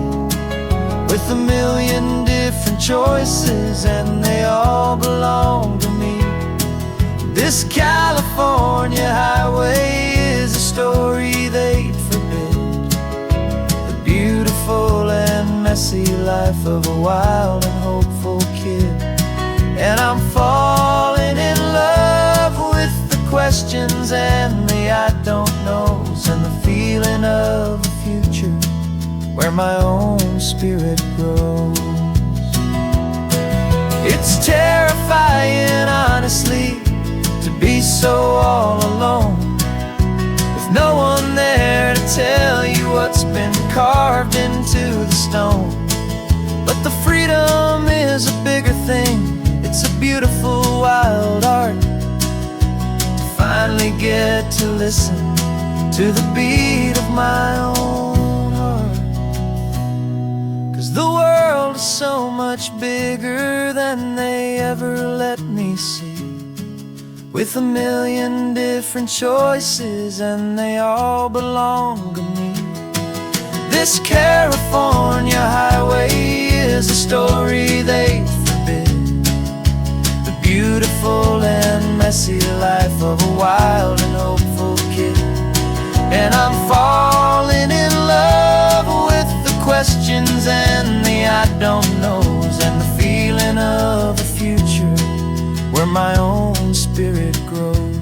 with a million different choices and they all belong to me. This California highway is a story they'd forbid, the beautiful and messy life of a wild and hopeful kid. And I'm falling in love with the questions and the I don't knows, and the feeling of a future where my own spirit grows. It's terrifying, honestly, to be so all alone, with no one there to tell you what's been carved into the stone. But the freedom is a bigger thing. It's a beautiful wild art to finally get to listen to the beat of my own heart. 'Cause the world is so much bigger than they ever let me see, with a million different choices and they all belong to me. This California highway is a story they forbid, the beautiful and messy life of a wild and hopeful kid. And I'm falling in love with the questions and the I don't knows, and the feeling of a future where my own spirit grows.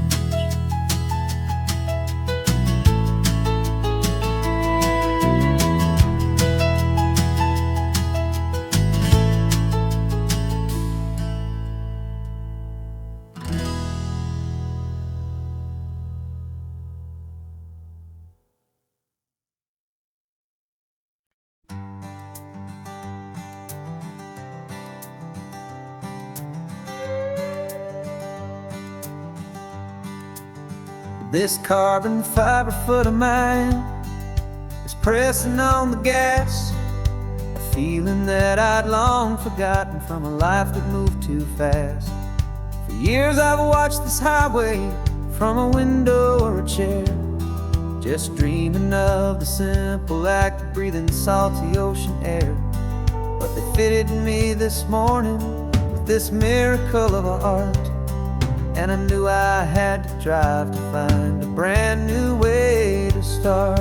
This carbon fiber foot of mine is pressing on the gas, a feeling that I'd long forgotten from a life that moved too fast. For years I've watched this highway from a window or a chair, just dreaming of the simple act of breathing salty ocean air. But they fitted me this morning with this miracle of art, and I knew I had to drive to find a brand new way to start.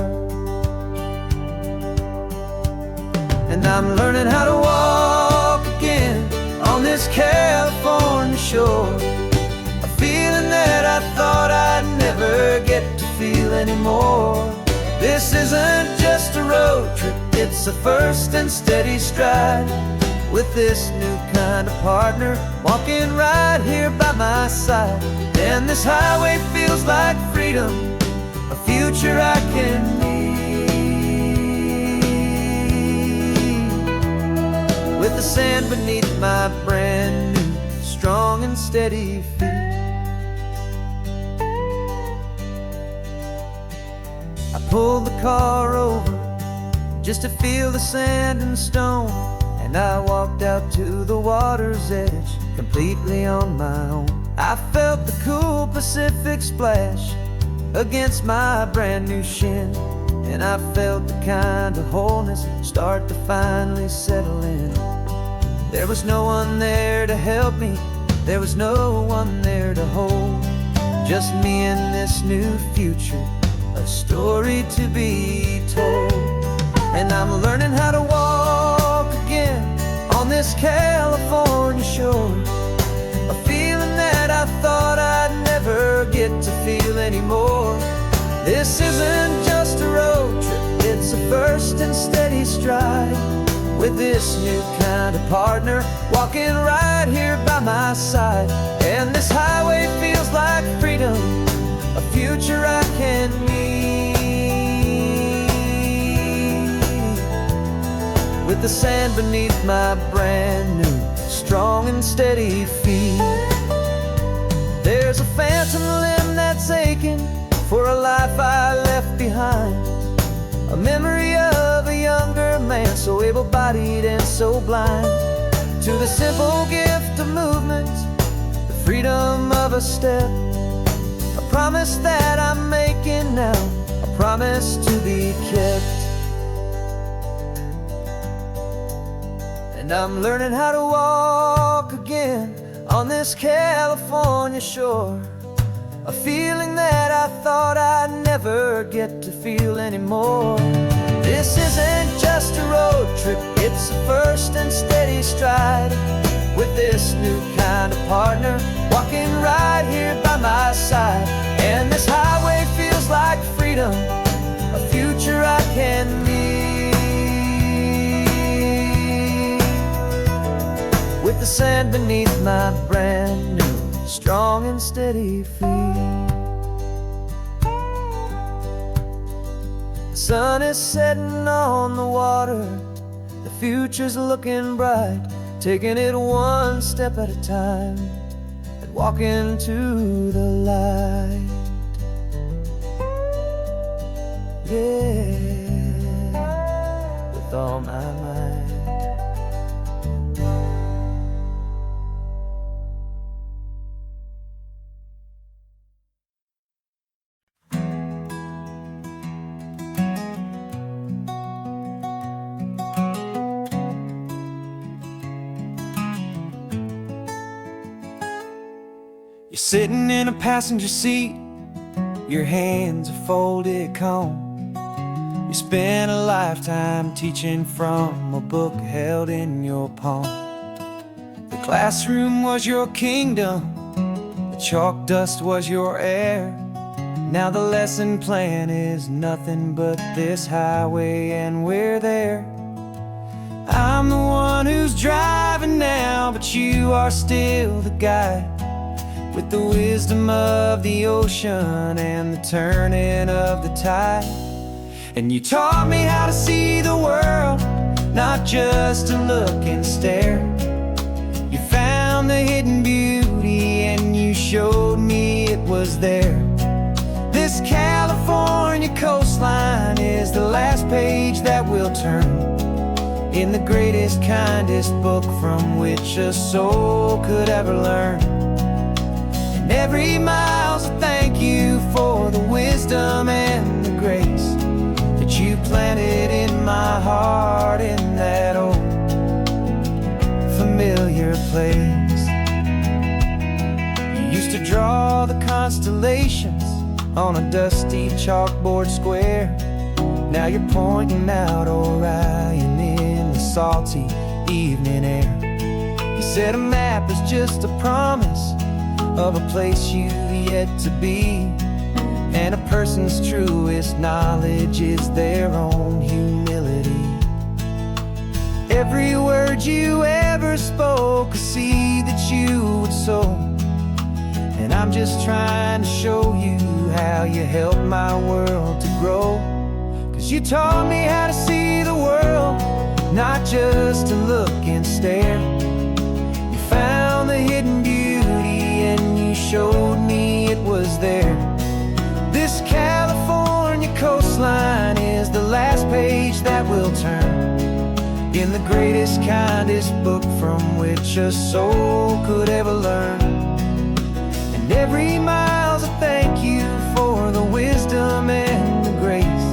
And I'm learning how to walk again on this California shore, a feeling that I thought I'd never get to feel anymore. This isn't just a road trip, it's a first and steady stride, with this new kind of partner walking right here by my side. And this highway feels like freedom, a future I can need, with the sand beneath my brand new strong and steady feet. I pulled the car over just to feel the sand and stone, and I walked out to the water's edge completely on my own. I felt the cool Pacific splash against my brand new shin, and I felt the kind of wholeness start to finally settle in. There was no one there to help me, there was no one there to hold, just me and this new future, a story to be told. And I'm learning how to walk again on this California shore, a feeling that I thought I'd never get to feel anymore. This isn't just a road trip, it's a first and steady stride, with this new kind of partner walking right here by my side. And this highway feels like freedom, a future I can need, with the sand beneath my brand new strong and steady feet. There's a phantom limb that's aching for a life I left behind, a memory of a younger man so able-bodied and so blind, to the simple gift of movement, the freedom of a step, a promise that I'm making now, a promise to be kept. And I'm learning how to walk again on this California shore, a feeling that I thought I'd never get to feel anymore. This isn't just a road trip, it's a first and steady stride, with this new kind of partner walking right here by my side. And this highway feels like freedom, a future I can need, with the sand beneath my brand new strong and steady feet. The sun is setting on the water, the future's looking bright, taking it one step at a time and walking to the light. Yeah, with all my might. You're sitting in a passenger seat, your hands are folded calm. You spent a lifetime teaching from a book held in your palm. The classroom was your kingdom, the chalk dust was your air. Now the lesson plan is nothing but this highway and we're there. I'm the one who's driving now, but you are still the guide, with the wisdom of the ocean and the turning of the tide. And you taught me how to see the world, not just to look and stare. You found the hidden beauty and you showed me it was there. This California coastline is the last page that we'll turn in the greatest, kindest book from which a soul could ever learn. And every mile's a thank you for the wisdom and the grace that you planted in my heart in that old familiar place. You used to draw the constellations on a dusty chalkboard square. Now you're pointing out Orion in the salty evening air. You said a map is just a promise of a place you've yet to be, and a person's truest knowledge is their own humility. Every word you ever spoke, a seed that you would sow, and I'm just trying to show you how you helped my world to grow. 'Cause you taught me how to see the world, not just to look and stare. You found the hidden beauty and you showed me it was there. This California coastline is the last page that we'll turn in the greatest, kindest book from which a soul could ever learn. And every mile's a thank you for the wisdom and the grace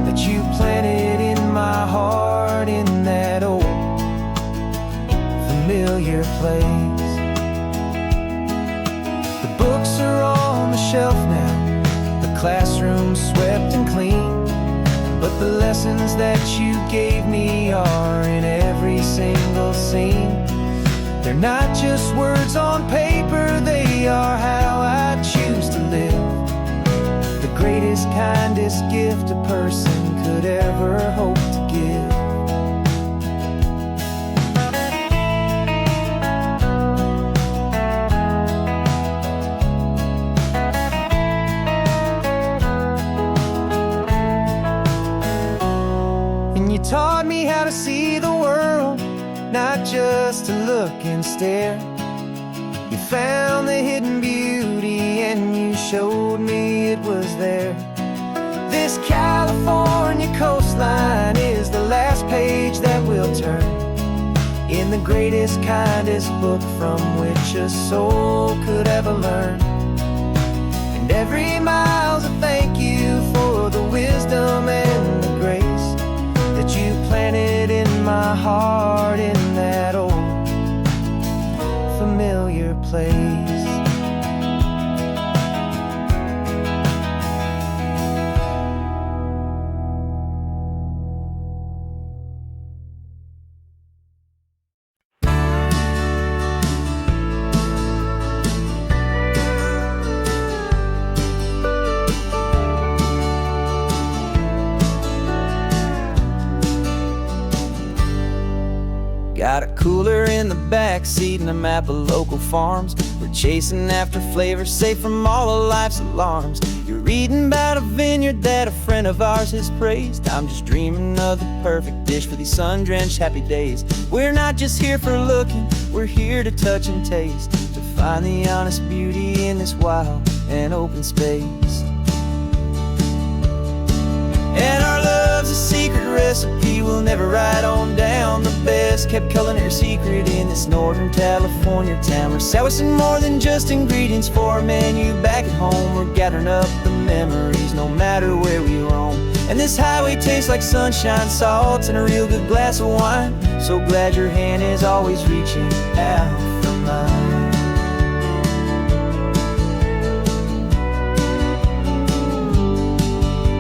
that you planted in my heart in that old familiar place. The books are on the shelf now, the classroom's swept and clean, but the lessons that you gave me are in every single scene. They're not just words on paper, they are how I choose to live. The greatest, kindest gift a person could ever hope to give. And you taught me how to see the world, not just to look and stare. You found the hidden beauty and you showed me it was there. This California coastline is the last page that we'll turn in the greatest, kindest book from which a soul could ever learn. And every mile's a thank you for the wisdom and the grace that you planted in my heart in that old familiar place. Got a cooler in the back seat and a map of local farms. We're chasing after flavors safe from all of life's alarms. You're reading about a vineyard that a friend of ours has praised. I'm just dreaming of the perfect dish for these sun-drenched happy days. We're not just here for looking, we're here to touch and taste, to find the honest beauty in this wild and open space. And our love's a secret recipe we'll never write on down. The best kept culinary secret in this Northern California town. We're savouring more than just ingredients for a menu back at home. We're gathering up the memories no matter where we roam. And this highway tastes like sunshine, salt, and a real good glass of wine. So glad your hand is always reaching out for mine.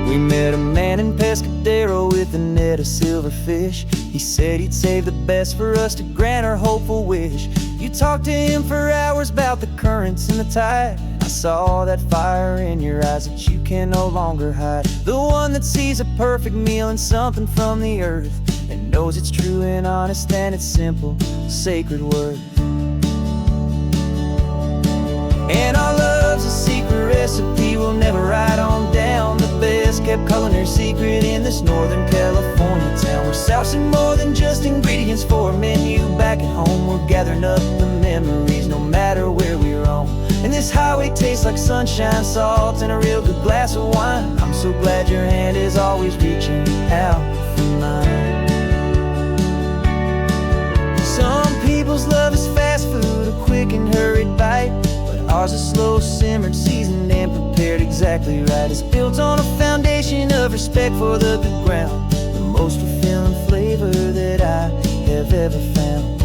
We met a man in Pescadero with a net of silverfish. He said he'd save the best for us to grant our hopeful wish. You You talked to him for hours about the currents and the tide. I saw that fire in your eyes that you can no longer hide. The one that sees a perfect meal and something from the earth, and knows it's true and honest and it's simple, sacred worth. And our love's a secret recipe we'll never write on down. The best kept culinary secret in this Northern California town. We're sourcing more than just ingredients for a menu. Back at home we're gathering up the memories, no matter where we roam. And this highway tastes like sunshine, salt, and a real good glass of wine. I'm so glad your hand is always reaching out for mine. Some people's love is fast food, a quick and hurried bite. Ours is slow simmered, seasoned, and prepared exactly right. It's built on a foundation of respect for the good ground, the most fulfilling flavor that I have ever found.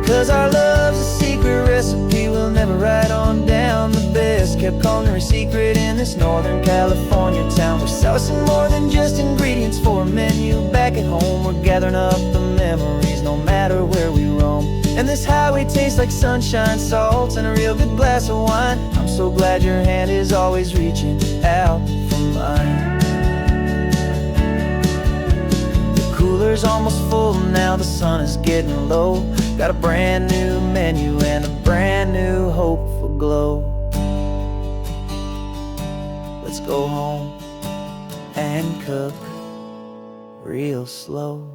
'Cause our love's a secret recipe we'll never write on down. The best kept culinary secret in this Northern California town. We're sourcing more than just ingredients for a menu. Back at home we're gathering up the memories, no matter where we roam. And this highway tastes like sunshine, salt, and a real good glass of wine. I'm so glad your hand is always reaching out for mine. Cooler's almost full now, the sun is getting low. Got a brand new menu and a brand new hopeful glow. Let's go home and cook real slow.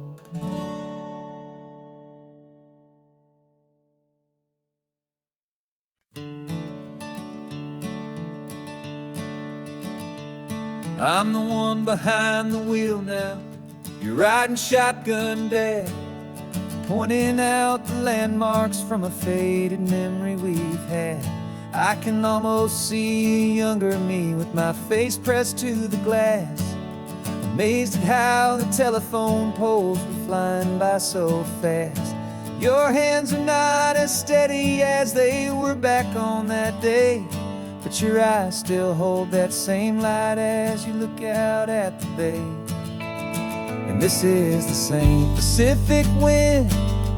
I'm the one behind the wheel now. You're riding shotgun, Dad, pointing out the landmarks from a faded memory we've had. I can almost see a younger me with my face pressed to the glass, amazed at how the telephone poles were flying by so fast. Your hands are not as steady as they were back on that day, but your eyes still hold that same light as you look out at the bay. And this is the same Pacific wind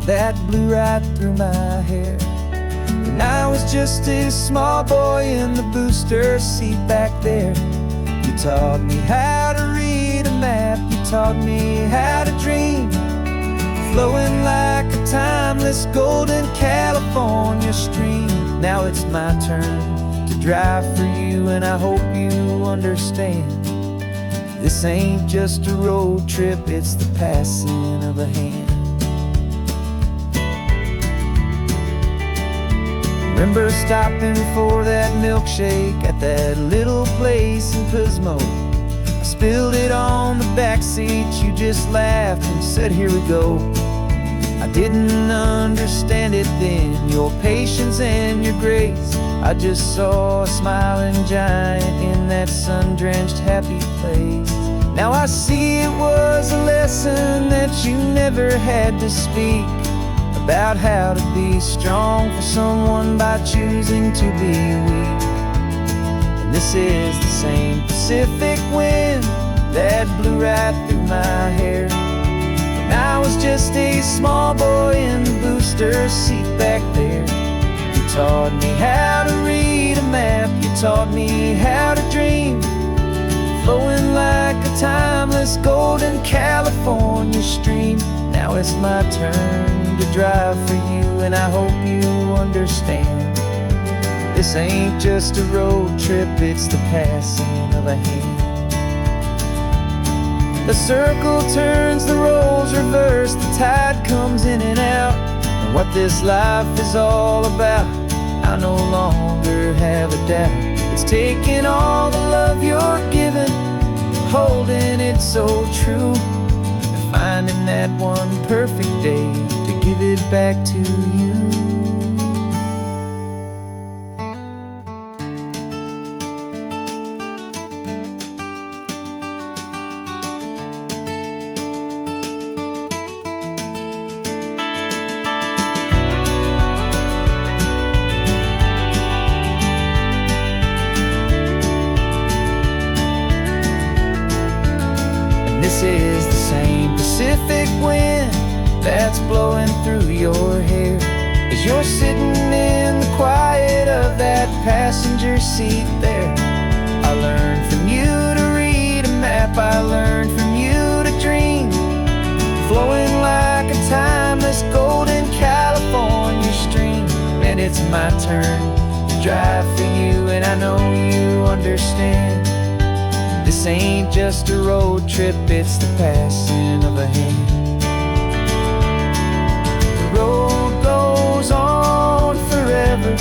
that blew right through my hair when I was just a small boy in the booster seat back there. You taught me how to read a map, you taught me how to dream, flowing like a timeless golden California stream. Now it's my turn to drive for you, and I hope you understand. This ain't just a road trip, it's the passing of a hand. Remember stopping for that milkshake at that little place in Pismo? I spilled it on the back seat, you just laughed and said, here we go. I didn't understand it then, your patience and your grace. I just saw a smiling giant in that sun-drenched happy place. Now I see it was a lesson that you never had to speak, about how to be strong for someone by choosing to be weak. And this is the same Pacific wind that blew right through my hair when I was just a small boy in the booster seat back there. You taught me how to read a map, you taught me how to dream, flowing like a timeless golden California stream. Now it's my turn to drive for you, and I hope you understand. This ain't just a road trip, it's the passing of a hand. The circle turns, the roles reverse, the tide comes in and out. And what this life is all about, I no longer have a doubt. It's taking all the love you're giving, holding it so true, and finding that one perfect day to give it back to you. that's blowing through your hair as you're sitting in the quiet of that passenger seat there. I learned from you to read a map, I learned from you to dream, flowing like a timeless golden California stream. And it's my turn to drive for you, and I know you understand. This ain't just a road trip, it's the passing of a hand. The road goes on forever,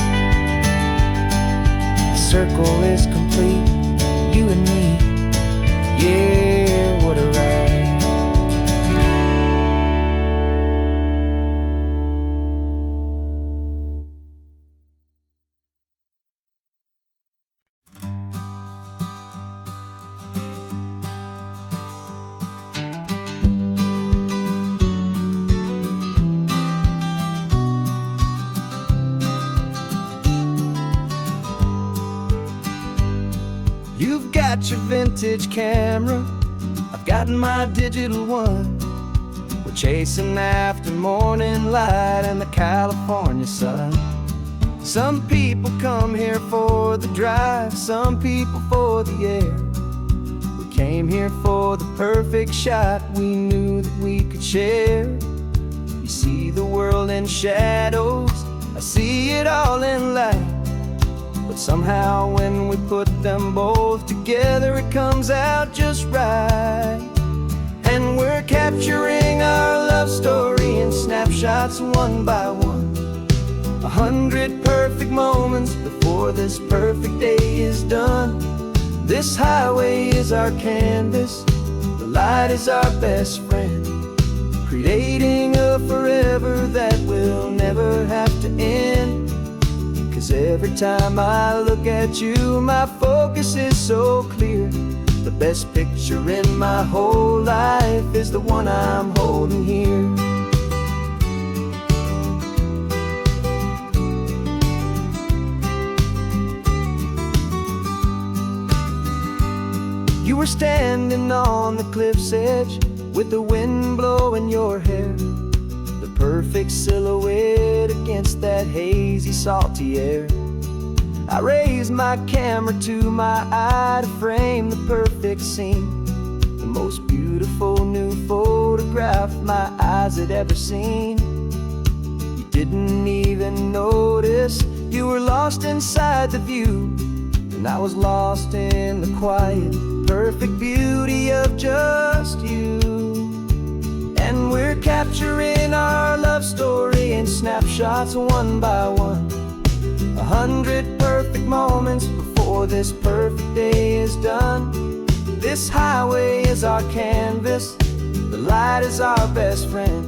the circle is complete, you and me, yeah, what a ride. You've got your vintage camera, I've got my digital one. We're chasing after morning light and the California sun. Some people come here for the drive, some people for the air. We came here for the perfect shot we knew that we could share. You see the world in shadows, I see it all in light. But somehow when we put them both together, it comes out just right. And we're capturing our love story in snapshots one by one. 100 perfect moments before this perfect day is done. This highway is our canvas, the light is our best friend, creating a forever that will never have to end. 'Cause every time I look at you, my focus is so clear. The best picture in my whole life is the one I'm holding here. You were standing on the cliff's edge with the wind blowing your hair, the perfect silhouette against that hazy, salty air. I raised my camera to my eye to frame the perfect scene, the most beautiful new photograph my eyes had ever seen. You didn't even notice you were lost inside the view, and I was lost in the quiet, perfect beauty of just you. And we're capturing our love story in snapshots one by one. 100 perfect moments before this perfect day is done. This highway is our canvas, the light is our best friend,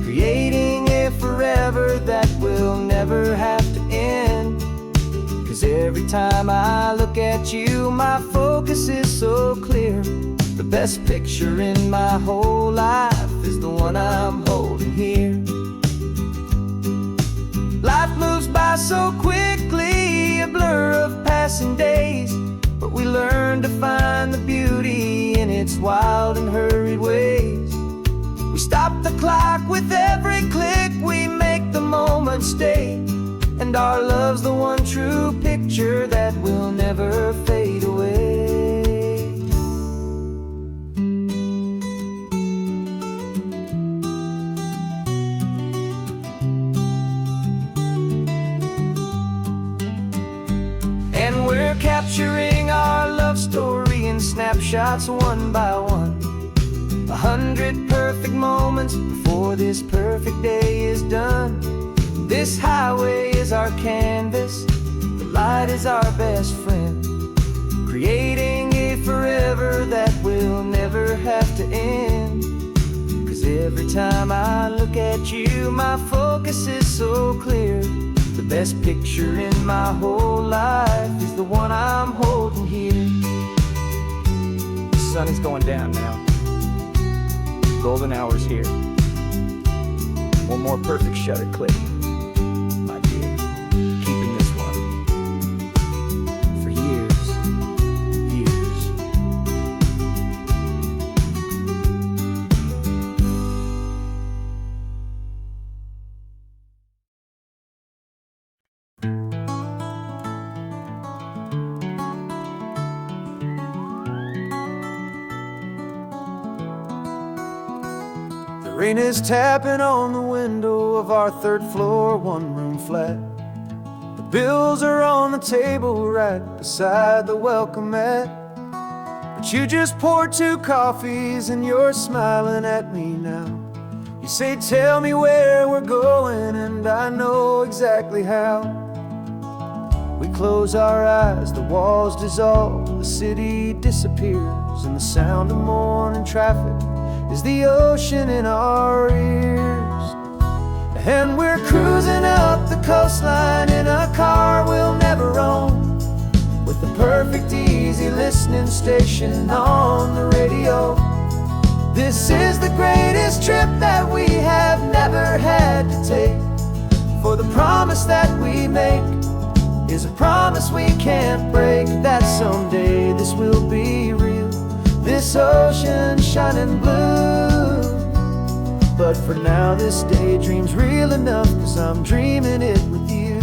creating a forever that will never have to end. 'Cause every time I look at you, my focus is so clear. The best picture in my whole life is the one I'm holding here. Life moves by so quickly, a blur of passing days, but we learn to find the beauty in its wild and hurried ways. We stop the clock with every click, we make the moment stay, and our love's the one true picture that will never fade away. And we're capturing our love story in snapshots one by one. 100 perfect moments before this perfect day is done. This highway is our canvas, the light is our best friend, creating a forever that will never have to end. 'Cause every time I look at you, my focus is so clear. The best picture in my whole life is the one I'm holding here. The sun is going down now. Golden hour's here. One more perfect shutter click, my dear. Keeping this one for years, years. Rain is tapping on the window of our third floor, one-room flat. The bills are on the table right beside the welcome mat. But you just poured 2 coffees and you're smiling at me now. You say, tell me where we're going, and I know exactly how. We close our eyes, the walls dissolve, the city disappears, and the sound of morning traffic is the ocean in our ears. And we're cruising up the coastline in a car we'll never own, with the perfect easy listening station on the radio. This is the greatest trip that we have never had to take, for the promise that we make is a promise we can't break, that someday this will be real, this ocean shining blue. But for now this daydream's real enough, 'cause I'm dreaming it with you.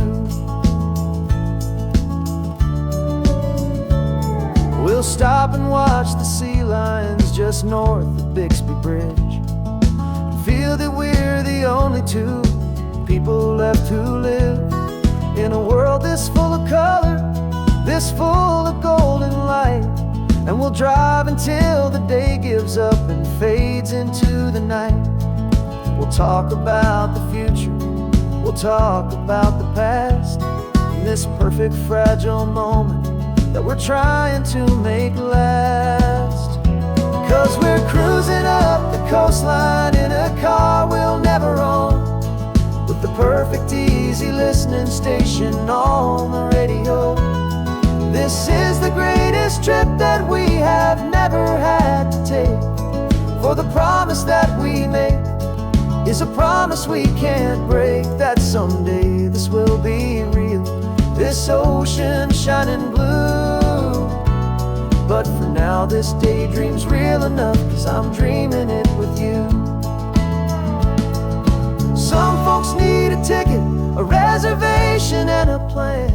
We'll stop and watch the sea lions just north of Bixby Bridge, and feel that we're the only 2 people left who live in a world this full of color, this full of golden light. And we'll drive until the day gives up and fades into the night. We'll talk about the future, we'll talk about the past, in this perfect fragile moment that we're trying to make last. 'Cause we're cruising up the coastline in a car we'll never own, with the perfect easy listening station on the radio. This is the greatest trip that we have never had to take, for the promise that we make is a promise we can't break, that someday this will be real, this ocean shining blue. But for now this daydream's real enough, 'cause I'm dreaming it with you. Some folks need a ticket, a reservation and a plan,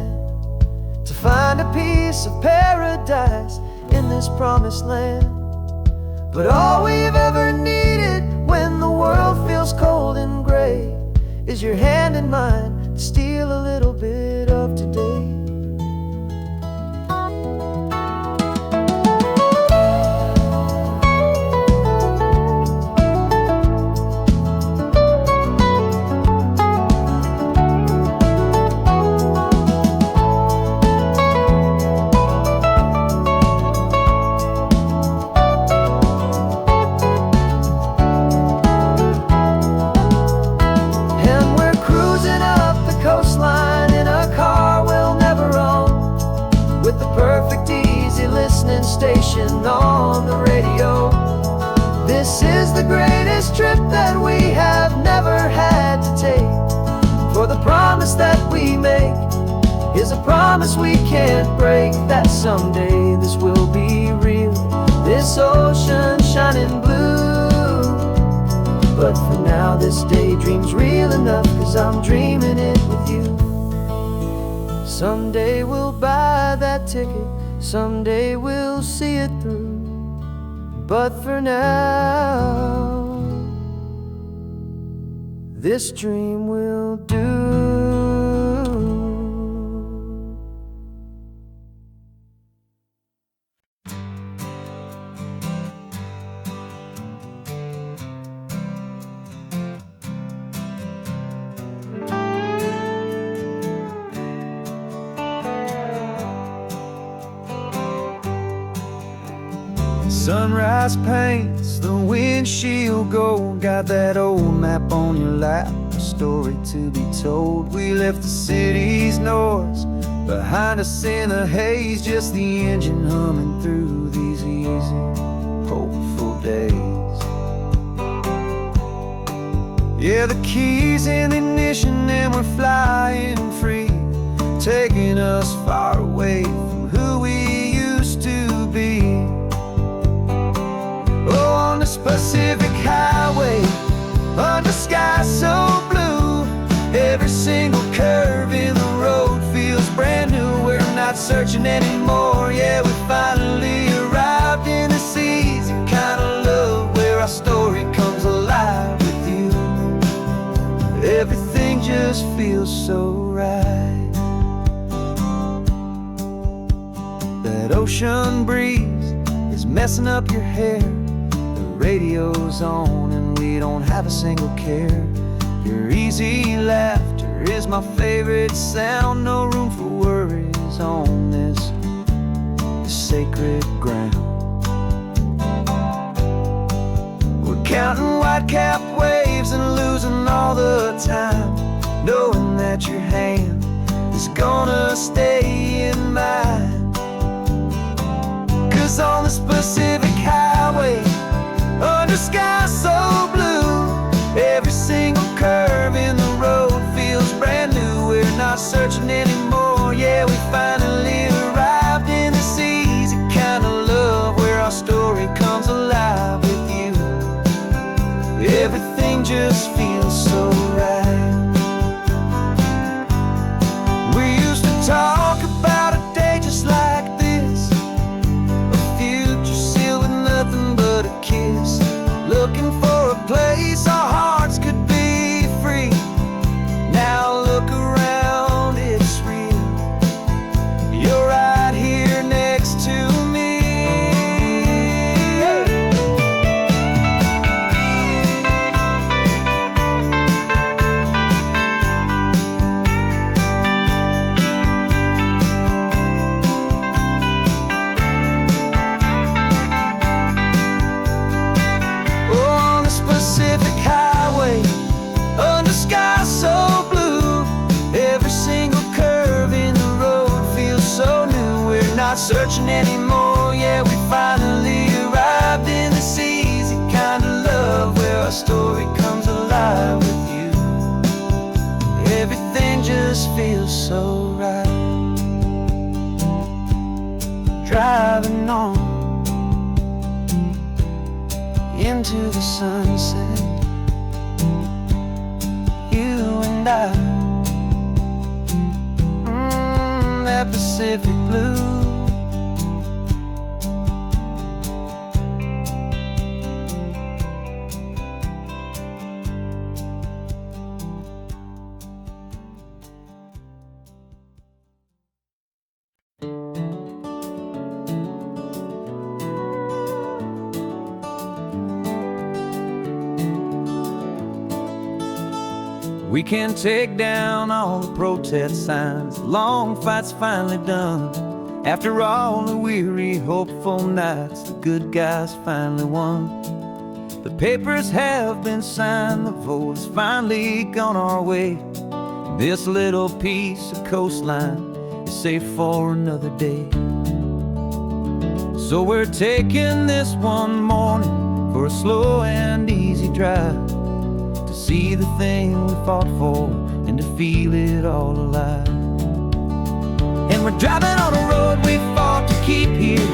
to find a piece of paradise in this promised land. But all we've ever needed when the world feels cold and gray is your hand in mine to steal a little bit of today. Station on the radio. This is the greatest trip that we have never had to take, for the promise that we make is a promise we can't break, that someday this will be real, this ocean shining blue. But for now this daydream's real enough, 'cause I'm dreaming it with you. Someday we'll buy that ticket, someday we'll see it through. But for now, this dream will do. Sunrise paints the windshield gold, got that old map on your lap, a story to be told. We left the city's noise behind us in the haze, just the engine humming through these easy, hopeful days. Yeah, the keys in the ignition and we're flying free, taking us far away from who we used to be. Oh, on this Pacific highway, under sky so blue, every single curve in the road feels brand new. We're not searching anymore, yeah, we finally arrived in this easy kind of love, where our story comes alive with just feels so right. That ocean breeze is messing up your hair. The radio's on and we don't have a single care. Your easy laughter is my favorite sound. No room for worries on this sacred ground. We're counting white-capped waves and losing all the time, knowing that your hand is gonna stay in mine. 'Cause on this Pacific highway, under sky so blue, every single curve in the road feels brand new. We're not searching anymore, yeah, we finally arrived in this easy kind of love where our story comes alive with you. Everything just feels so right. We used to talk about a day just like this, a future sealed with nothing but a kiss, looking for a place our hearts could be free. Now look around, it's real. You're right here next to me. On this Pacific highway, under sky so blue, every single curve in the road feels so new. We're not searching anymore, yeah, we finally arrived in this easy kind of love where our story comes alive with you. Everything just feels so right. Driving on into the sunset, you and I, that Pacific blue. We can take down all the protest signs. Long fight's finally done. After all the weary, hopeful nights, the good guys finally won. The papers have been signed, the vote has finally gone our way. This little piece of coastline is safe for another day. So we're taking this one morning for a slow and easy drive, to see the thing we fought for and to feel it all alive. And we're driving on a road we fought to keep here,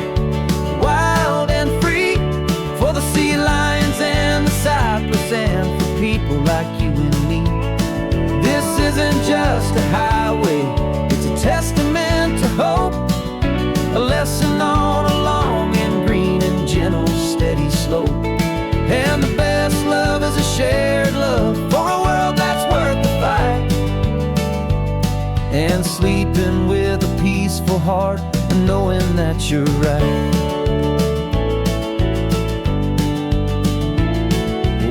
wild and free, for the sea lions and the cypress and for people like you and me. This isn't just a highway, it's a testament to hope, a lesson on a long and green and gentle steady slope. And the best love is a shared love for a world that's worth the fight, and sleeping with a peaceful heart and knowing that you're right.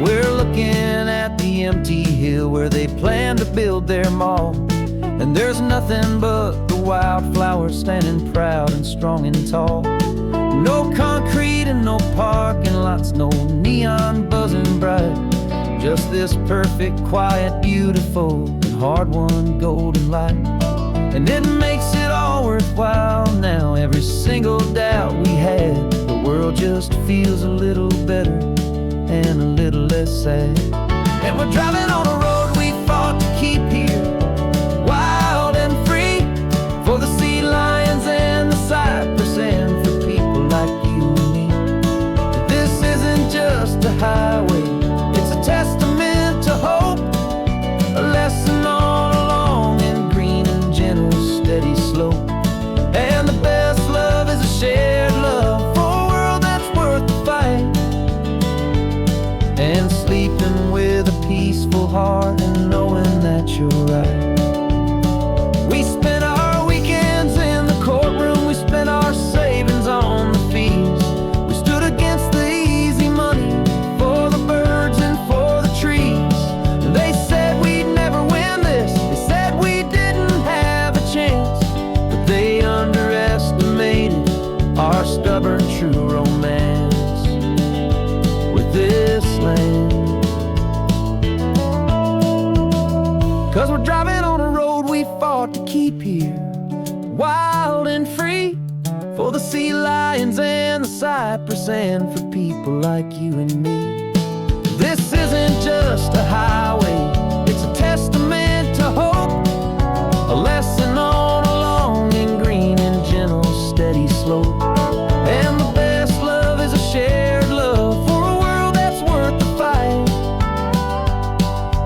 We're looking at the empty hill where they plan to build their mall, and there's nothing but the wildflowers standing proud and strong and tall. No concrete and no parking lots, no neon buzzing bright, just this perfect, quiet, beautiful, and hard-won golden light. And it makes it all worthwhile now. Every single doubt we had, the world just feels a little better and a little less sad. And we're driving on a road we fought to keep here, wild and free, for the sea lions and the cypress and for people like you and me. This isn't just a highway, it's a testament to hope, a lesson on a long and green and gentle steady slope. And the best love is a shared love for a world that's worth the fight, and sleeping with a peaceful heart you're right. We spent our weekends in the courtroom, we spent our savings on the fees. We stood against the easy money for the birds and for the trees. And they said we'd never win this, they said we didn't have a chance, but they underestimated our stubborn true romance with this land. 'Cause we're driving on a road we fought to keep here, wild and free, for the sea lions and the cypress and for people like you and me. This isn't just a highway, it's a testament to hope, a lesson on a long and green and gentle steady slope. And the best love is a shared love for a world that's worth the fight,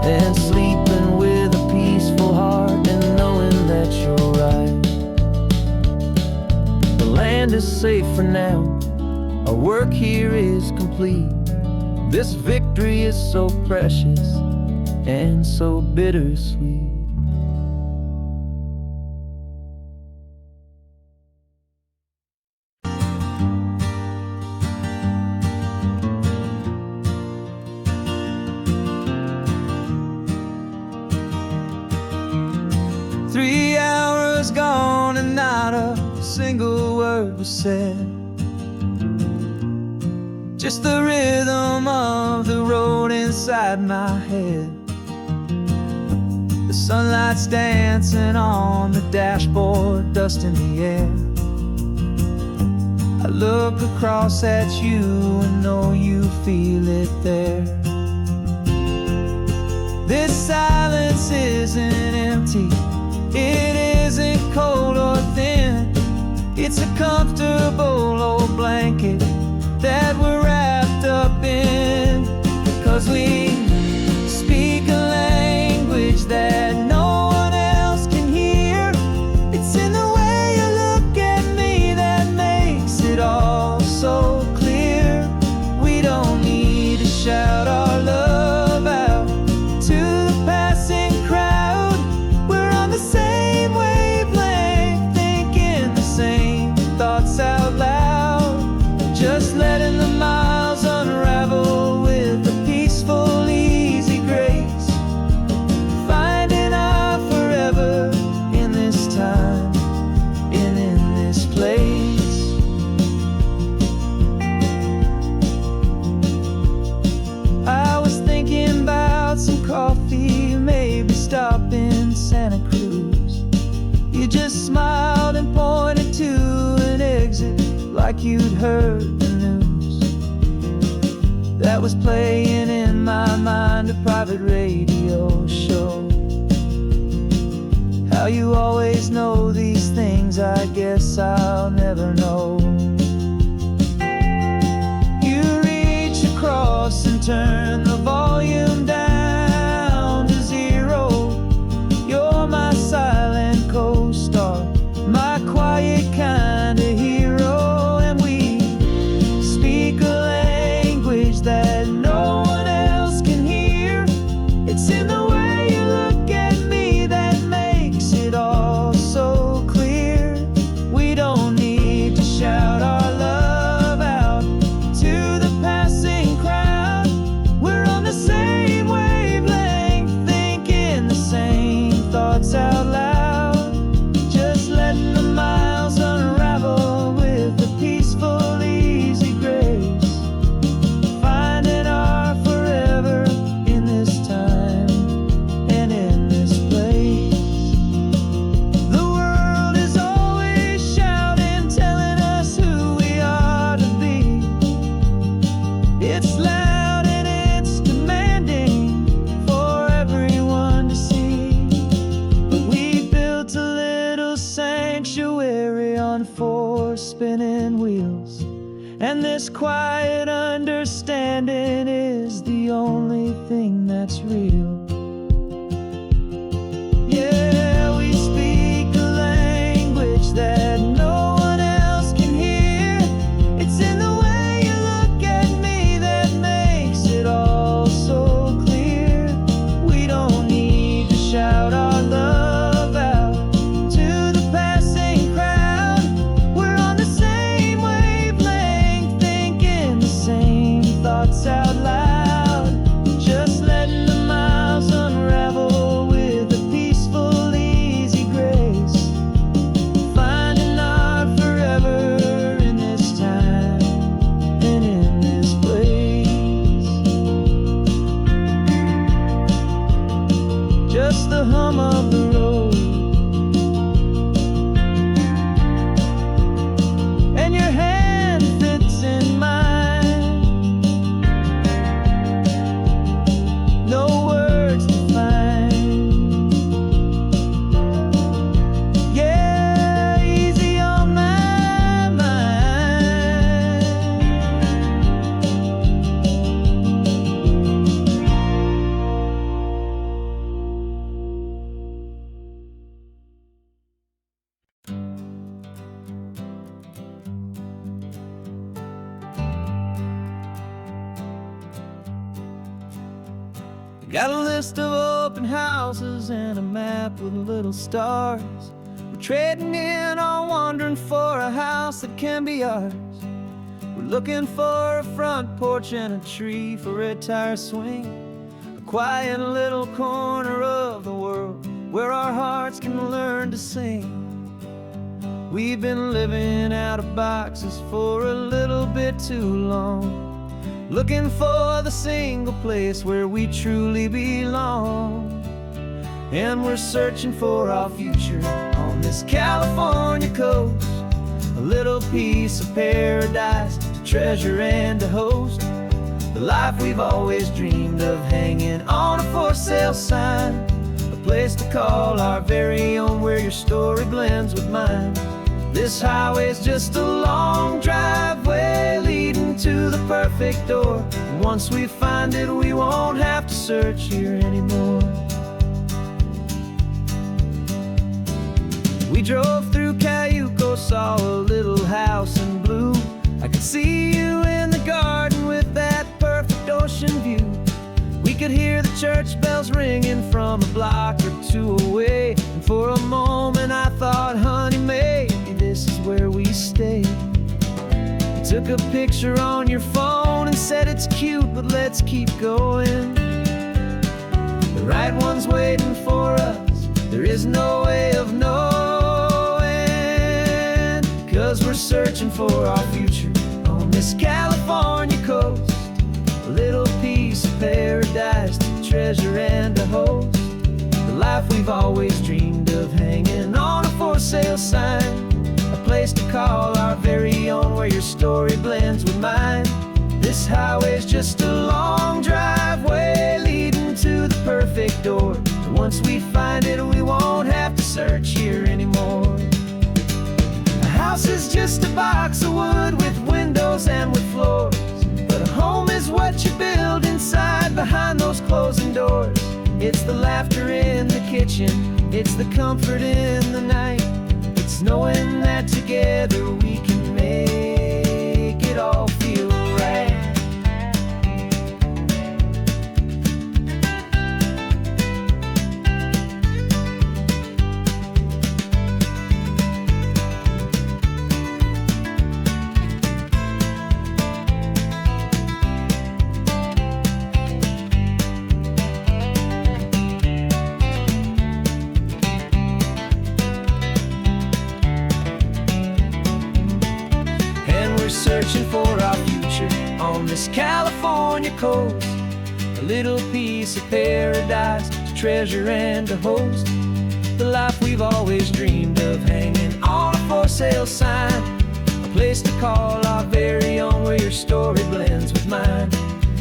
and sleeping with a peaceful heart and knowing that you're right. The land is safe for now, our work here is complete. This victory is so precious and so bittersweet. Three hours gone and not a single word was said. Just the rhythm of the road inside my head. The sunlight's dancing on the dashboard, dust in the air. I look across at you and know you feel it there. This silence isn't empty, it isn't cold or thin. It's a comfortable old blanket that we're wrapped up in. 'Cause we speak a language that no one else can hear. It's in the way you look at me that makes it all so clear. We don't need to shout our love out to the passing crowd. We're on the same wavelength, thinking the same thoughts out loud. Just letting the miles unravel with a peaceful, easy grace. Finding our forever in this time and in this place. I was thinking about some coffee, maybe stop in Santa Cruz. You just smiled and pointed to an exit like you'd heard the news. That was playing in my mind, a private radio show. How you always know these things, I guess I'll never know. You reach across and turn the volume down to zero. You're my silent co-star, my quiet kind of hero. And we speak a language that no one else can hear. It's in the way you look at me that makes it all so clear. We don't need to shout our love out to the passing crowd. We're on the same wavelength, thinking the same thoughts out loud. Just letting the miles unravel with a peaceful, easy grace. Finding our forever in this time and in this place. The world is always shouting, telling us who we are to be. It's loud and it's demanding for everyone to see. But we built a little sanctuary on four spinning wheels, and this quiet understanding is the only thing that's real. Yeah, we speak a language that no one else can hear. It's in the way you look at me that makes it all so clear. We don't need to shout just the hum of the road. And your hand fits in mine. No words to find. Yeah, easy on my mind. Got a list of open houses and a map with little stars. We're trading in or wandering for a house that can be ours. We're looking for a front porch and a tree for a tire swing. A quiet little corner of the world where our hearts can learn to sing. We've been living out of boxes for a little bit too long, looking for the single place where we truly belong. And we're searching for our future on this California coast, a little piece of paradise to treasure and to host. The life we've always dreamed of, hanging on a for sale sign, a place to call our very own where your story blends with mine. This highway's just a long driveway leading to the perfect door. And once we find it, we won't have to search here anymore. We drove through Cayuco, saw a little house in blue. I could see you in the garden with that perfect ocean view. We could hear the church bells ringing from a block or two away. And for a moment I thought, honey, maybe this is where we stay. You took a picture on your phone and said it's cute, but let's keep going. The right one's waiting for us, there is no way of knowing. 'Cause we're searching for our future on this California coast, a little piece of paradise to treasure and to host. The life we've always dreamed of, hanging on a for sale sign, a place to call our very own where your story blends with mine. This highway's just a long driveway leading to the perfect door. And once we find it, we won't have to search here anymore. A house is just a box of wood with windows and with floors, but a home is what you build inside behind those closing doors. It's the laughter in the kitchen, it's the comfort in the night, it's knowing that together we can make it all feel right. Searching for our future on this California coast, a little piece of paradise to treasure and to host. The life we've always dreamed of, hanging on a for sale sign, a place to call our very own where your story blends with mine.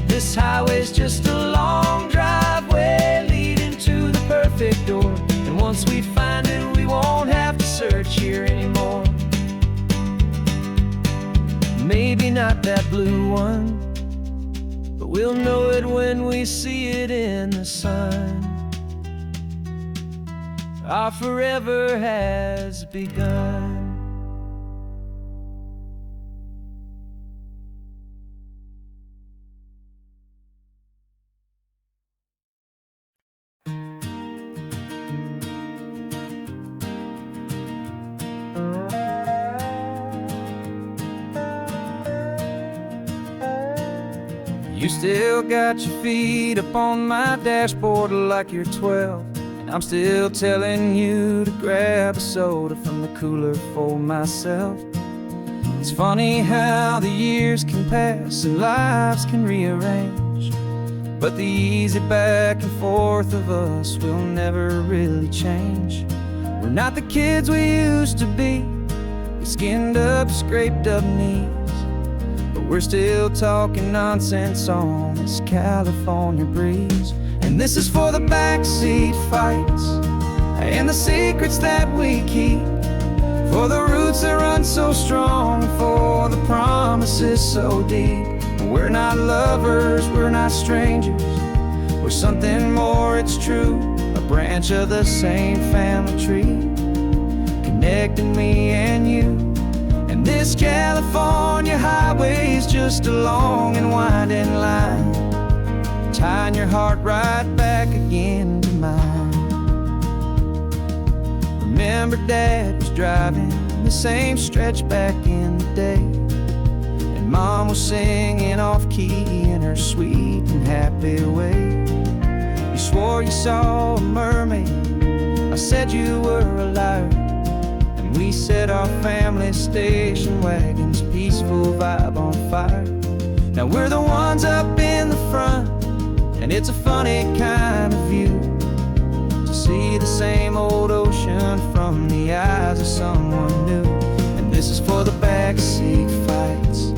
This highway's just a long driveway leading to the perfect door. And once we find it, we won't have to search here anymore. Maybe not that blue one, but we'll know it when we see it in the sun. Our forever has begun. You still got your feet up on my dashboard like you're 12, and I'm still telling you to grab a soda from the cooler for myself. It's funny how the years can pass and lives can rearrange, But the easy back and forth of us will never really change. We're not the kids we used to be, with skinned up, scraped up knees. But we're still talking nonsense on this California breeze. And this is for the backseat fights and the secrets that we keep, for the roots that run so strong, for the promises so deep. We're not lovers, we're not strangers, we're something more, it's true. A branch of the same family tree, connecting me and you. And this California highway's just a long and winding line, tying your heart right back again to mine. Remember Dad was driving the same stretch back in the day, and Mom was singing off-key in her sweet and happy way. You swore you saw a mermaid, I said you were a liar, and we set our family station wagon's peaceful vibe on fire. Now we're the ones up in the front, and it's a funny kind of view to see the same old ocean from the eyes of someone new. And this is for the backseat fights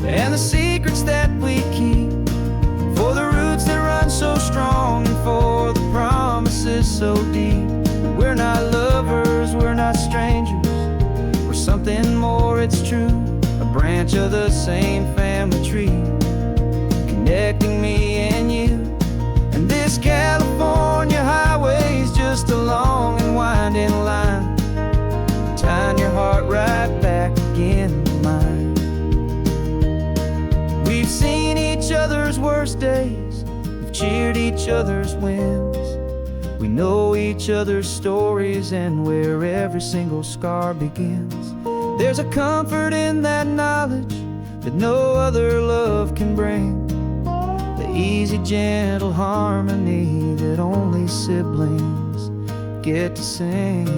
and the secrets that we keep, for the roots that run so strong, and for the promises so deep. We're not lovers, we're not strangers, we're something more, it's true. A branch of the same family tree, connecting me and you. And this California highway's just a long and winding line, tying your heart right back again to mine. We've seen each other's worst days, we've cheered each other's wins. We know each other's stories and where every single scar begins. There's a comfort in that knowledge that no other love can bring, the easy, gentle harmony that only siblings get to sing.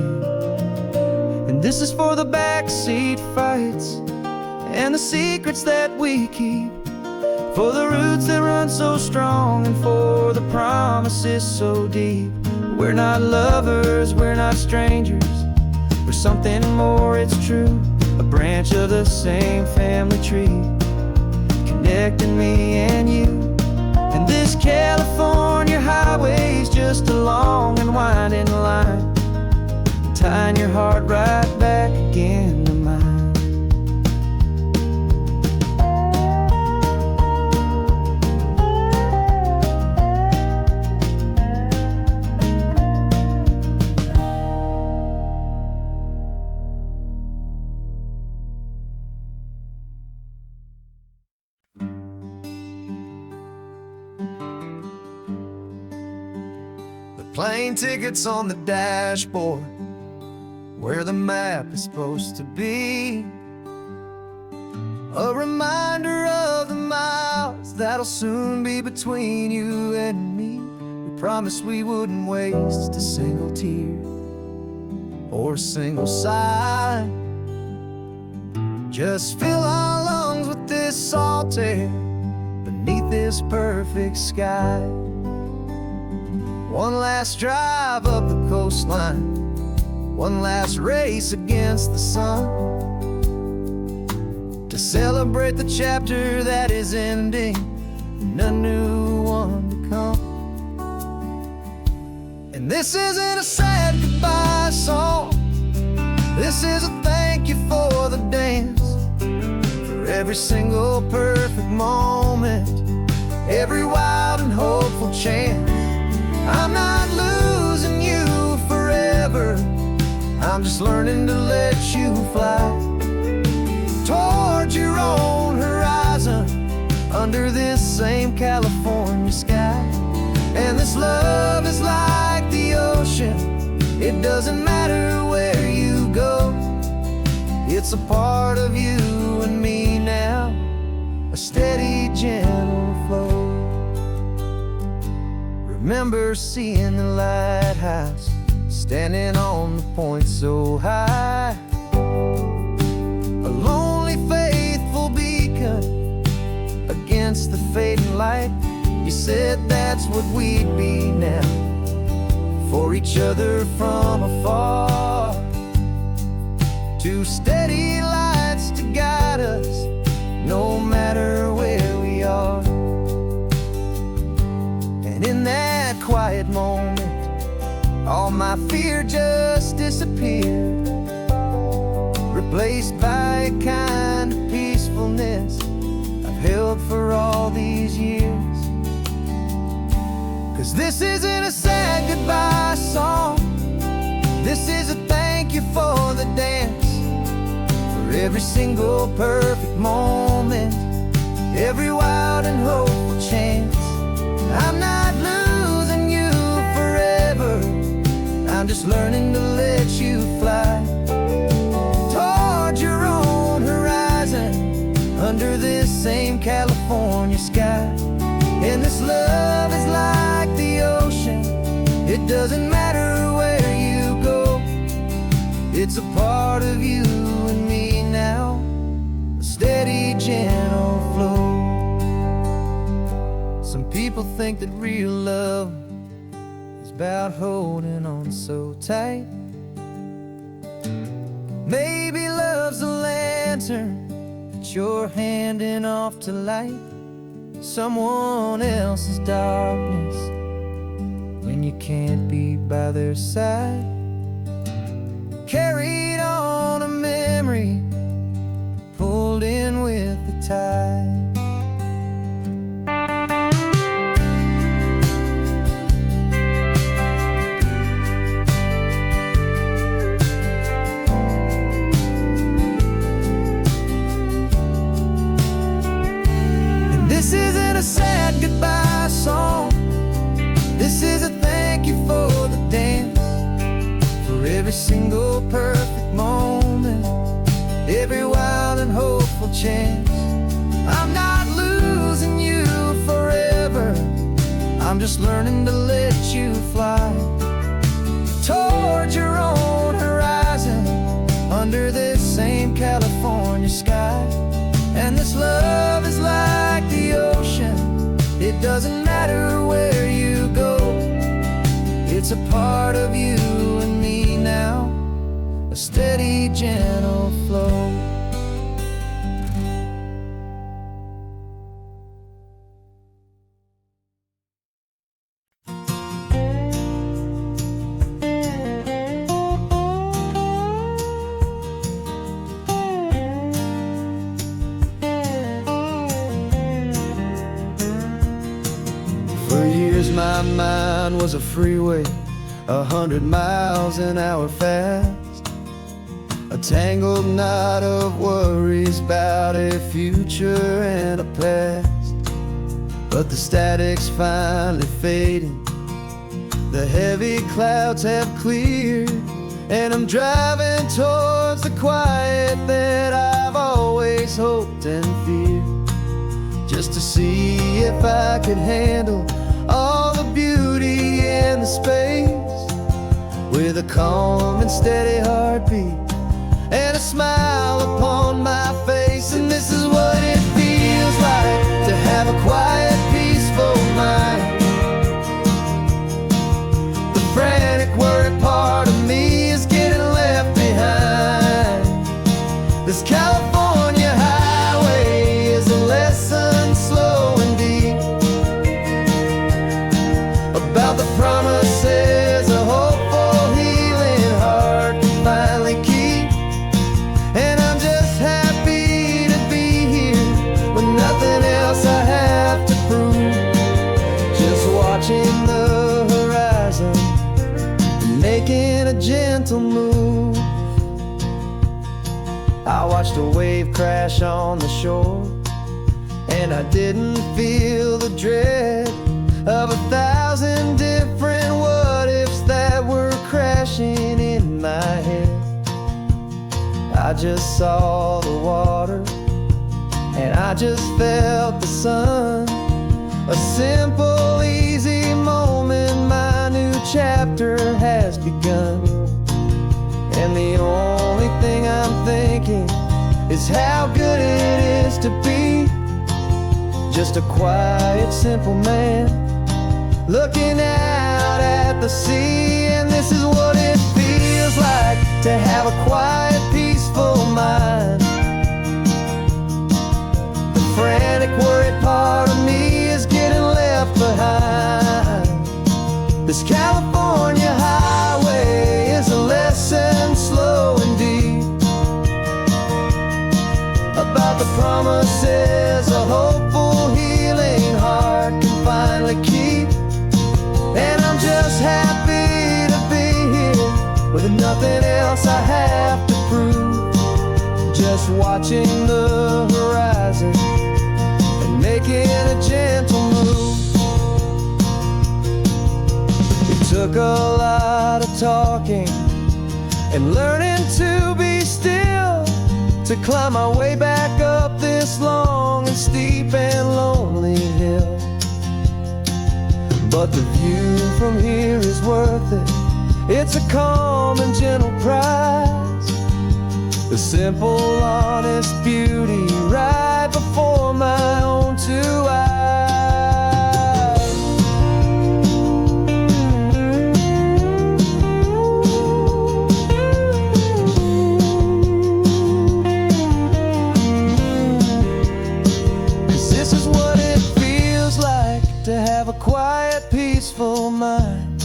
And this is for the backseat fights and the secrets that we keep, for the roots that run so strong, and for the promises so deep. We're not lovers, we're not strangers, we're something more, it's true. A branch of the same family tree, connecting me and you. And this California highway's just a long and winding line, tying your heart right back again to mine. Plane tickets on the dashboard, where the map is supposed to be. A reminder of the miles that'll soon be between you and me. We promised we wouldn't waste a single tear or a single sigh. Just fill our lungs with this salt air beneath this perfect sky. One last drive up the coastline, one last race against the sun, to celebrate the chapter that is ending and a new one to come. And this isn't a sad goodbye song, this is a thank you for the dance, for every single perfect moment, every wild and hopeful chance. I'm not losing you forever, I'm just learning to let you fly towards your own horizon, under this same California sky. And this love is like the ocean, it doesn't matter where you go, it's a part of you and me now, a steady, gentle flow. Remember seeing the lighthouse, standing on the point so high, a lonely, faithful beacon against the fading light. You said that's what we'd be now, for each other from afar. Two steady lights to guide us, no matter where we are. And in that quiet moment, all my fear just disappeared, replaced by a kind of peacefulness I've held for all these years. 'Cause this isn't a sad goodbye song, this is a thank you for the dance, for every single perfect moment, every wild and hopeful chance. I'm not losing you forever, I'm just learning to let you fly toward your own horizon, under this same California sky. And this love is like the ocean, it doesn't matter where you go, it's a part of you and me now, a steady, gentle flow. Some people think that real love is about holding on so tight. Maybe love's a lantern that you're handing off to light someone else's darkness when you can't be by their side. Carried on a memory, pulled in with the tide. This isn't a sad goodbye song, this is a thank you for the dance, for every single perfect moment, every wild and hopeful chance. I'm not losing you forever, I'm just learning to let you fly toward your own horizon, under this same California sky. And this love is like the ocean, it doesn't matter where you go, it's a part of you and me now, a steady, gentle flow. My mind was a freeway, 100 miles an hour fast, a tangled knot of worries about a future and a past. But the static's finally fading, the heavy clouds have cleared, and I'm driving towards the quiet that I've always hoped and feared, just to see if I could handle all the beauty and the space, with a calm and steady heartbeat and a smile upon my face. And this is what it feels like to have a quiet, peaceful mind. The frantic, worried part of me is getting left behind. This California highway is a lesson slow and deep about the promises a hopeful, healing heart can finally keep. And I'm just happy to be here with nothing else I have to prove, just watching the horizon and making a gentle move. I watched a wave crash on the shore, and I didn't feel the dread of 1,000 different what-ifs that were crashing in my head. I just saw the water, and I just felt the sun. A simple, easy moment, my new chapter has begun. And the only thing I'm thinking is how good it is to be just a quiet, simple man, looking out at the sea. And this is what it feels like to have a quiet, peaceful mind. The frantic, worried part of me is getting left behind. This California highway is a lesson, slow and deep, about the promises a hopeful, healing heart can finally keep. And I'm just happy to be here with nothing else I have to prove, just watching the horizon and making a gentle move. It took a lot of talking and learning to be still to climb my way back up this long and steep and lonely hill. But the view from here is worth it. It's a calm and gentle prize, the simple, honest beauty right before my own two eyes. To have a quiet, peaceful mind.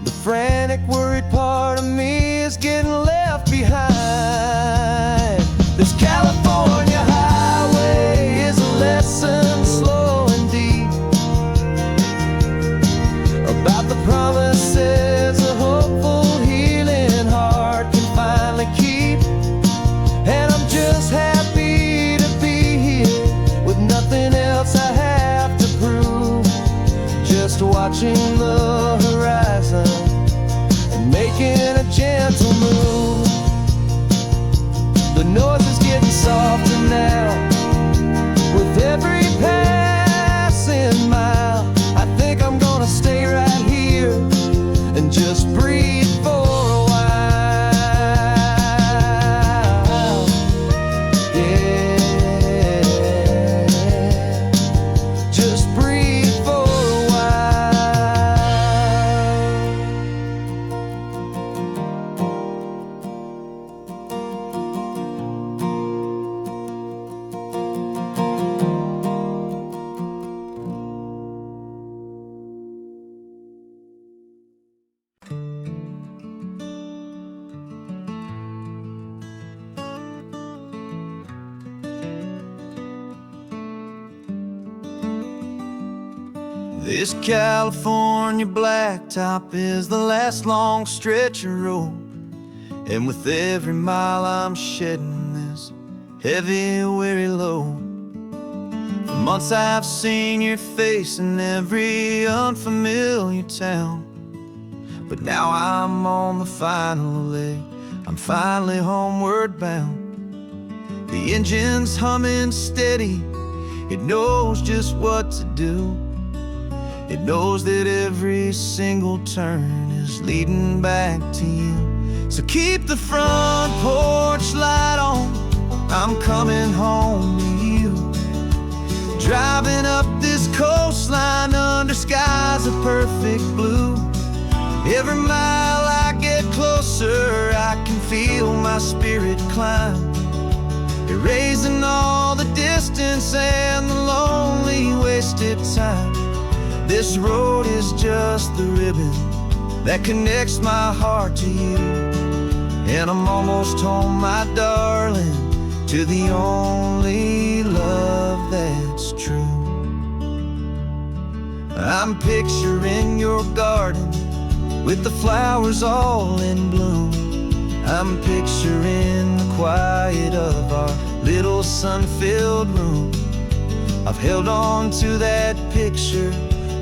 The frantic, worried part of me is getting left behind. This California highway is a lesson, slow and deep, about the promises a hopeful, healing heart can finally keep. And I'm just happy to be here with nothing else I have to prove, just watching the horizon and making a gentle move. The noise is getting softer now with every passing mile. I think I'm gonna stay right here and just breathe for a while. Yeah, just breathe for a This California blacktop is the last long stretch of road, and with every mile I'm shedding this heavy, weary load. For months I've seen your face in every unfamiliar town, but now I'm on the final leg, I'm finally homeward bound. The engine's humming steady, it knows just what to do. It knows that every single turn is leading back to you. So keep the front porch light on, I'm coming home to you. Driving up this coastline under skies of perfect blue. Every mile I get closer, I can feel my spirit climb, erasing all the distance and the lonely wasted time. This road is just the ribbon that connects my heart to you, and I'm almost home, my darling, to the only love that's true. I'm picturing your garden with the flowers all in bloom. I'm picturing the quiet of our little sun-filled room. I've held on to that picture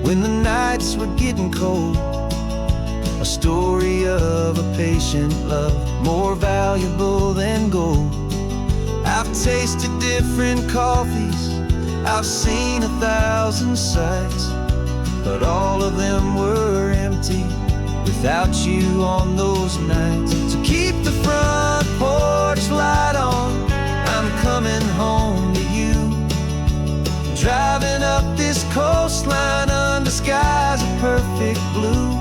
when the nights were getting cold, a story of a patient love more valuable than gold. I've tasted different coffees, I've seen 1,000 sights, but all of them were empty without you on those nights. So keep the front porch light on, I'm coming home to you. Driving up this coastline under skies of perfect blue.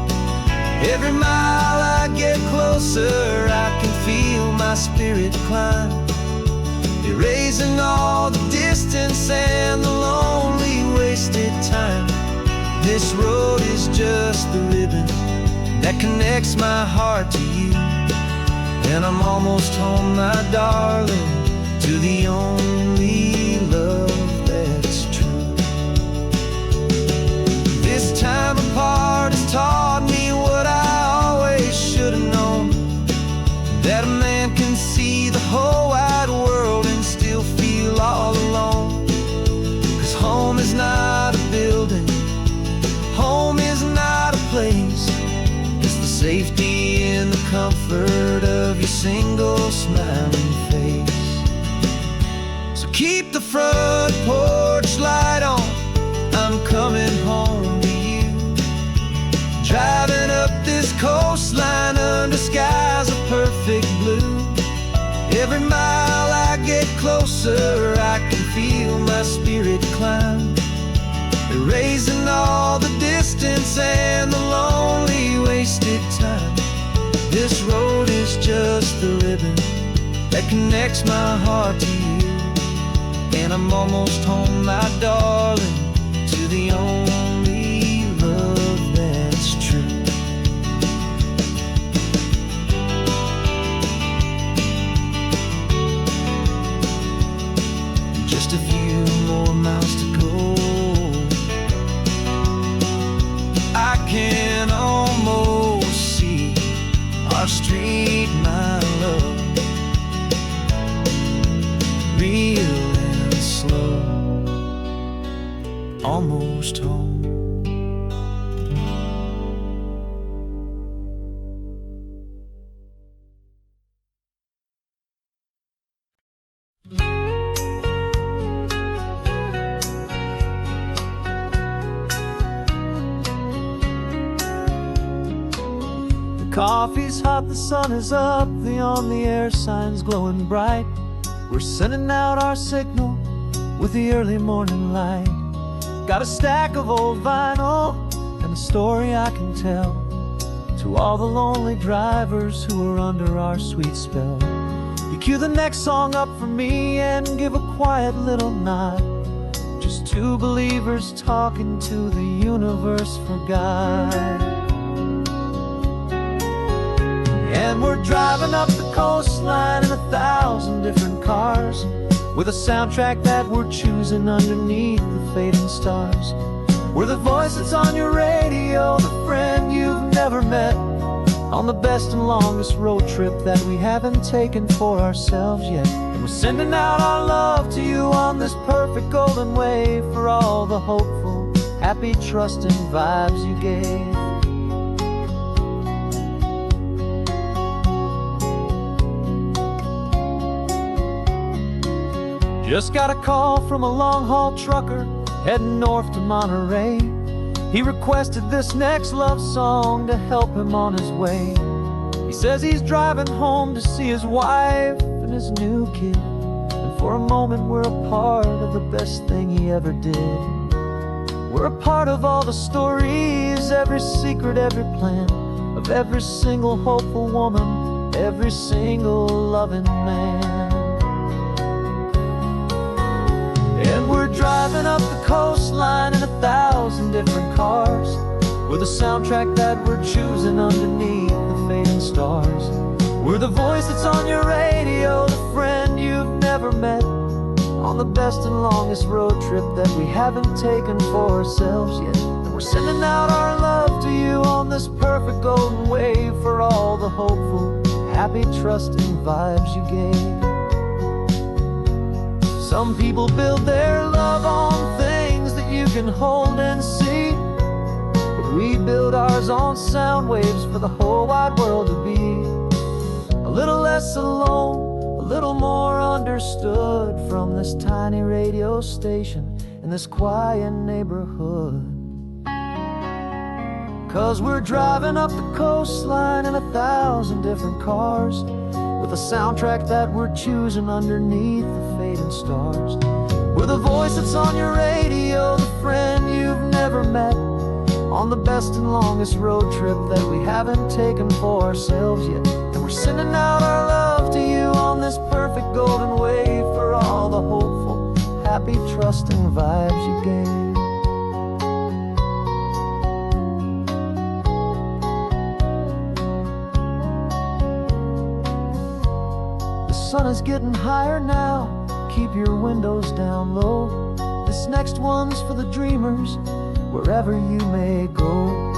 Every mile I get closer, I can feel my spirit climb, erasing all the distance and the lonely wasted time. This road is just the ribbon that connects my heart to you, and I'm almost home, my darling, to the only love that's true. This time apart has taught me what I always should have known, that a man can see the whole wide world and still feel all alone. 'Cause home is not a building, home is not a place, it's the safety and the comfort of your single smiling face. So keep the front porch light on, I'm coming home to you. Driving up this coastline under skies of perfect blue. Every mile I get closer, I can feel my spirit climb, erasing all the distance and the lonely wasted time. This road is just the ribbon that connects my heart to you, and I'm almost home, my darling, to the only love that's true. Just a few more miles to go, I can almost see our street, my love, real and slow, almost home. Coffee's hot, the sun is up, the on-the-air sign's glowing bright. We're sending out our signal with the early morning light. Got a stack of old vinyl and a story I can tell to all the lonely drivers who are under our sweet spell. You cue the next song up for me and give a quiet little nod. Just two believers talking to the universe for God. And we're driving up the coastline in 1,000 different cars, with a soundtrack that we're choosing underneath the fading stars. We're the voice that's on your radio, the friend you've never met, on the best and longest road trip that we haven't taken for ourselves yet. And we're sending out our love to you on this perfect golden wave, for all the hopeful, happy, trusting vibes you gave. Just got a call from a long-haul trucker heading north to Monterey. He requested this next love song to help him on his way. He says he's driving home to see his wife and his new kid, and for a moment we're a part of the best thing he ever did. We're a part of all the stories, every secret, every plan, of every single hopeful woman, every single loving man. And we're driving up the coastline in 1,000 different cars, with a soundtrack that we're choosing underneath the fading stars. We're the voice that's on your radio, the friend you've never met, on the best and longest road trip that we haven't taken for ourselves yet. And we're sending out our love to you on this perfect golden wave, for all the hopeful, happy, trusting vibes you gave. Some people build their love on things that you can hold and see, but we build ours on sound waves for the whole wide world to be a little less alone, a little more understood, from this tiny radio station in this quiet neighborhood. 'Cause we're driving up the coastline in 1,000 different cars, with a soundtrack that we're choosing underneath the fading stars. We're the voice that's on your radio, the friend you've never met, on the best and longest road trip that we haven't taken for ourselves yet. And we're sending out our love to you on this perfect golden wave, for all the hopeful, happy, trusting vibes you gave. The sun is getting higher now, keep your windows down low. This next one's for the dreamers, wherever you may go.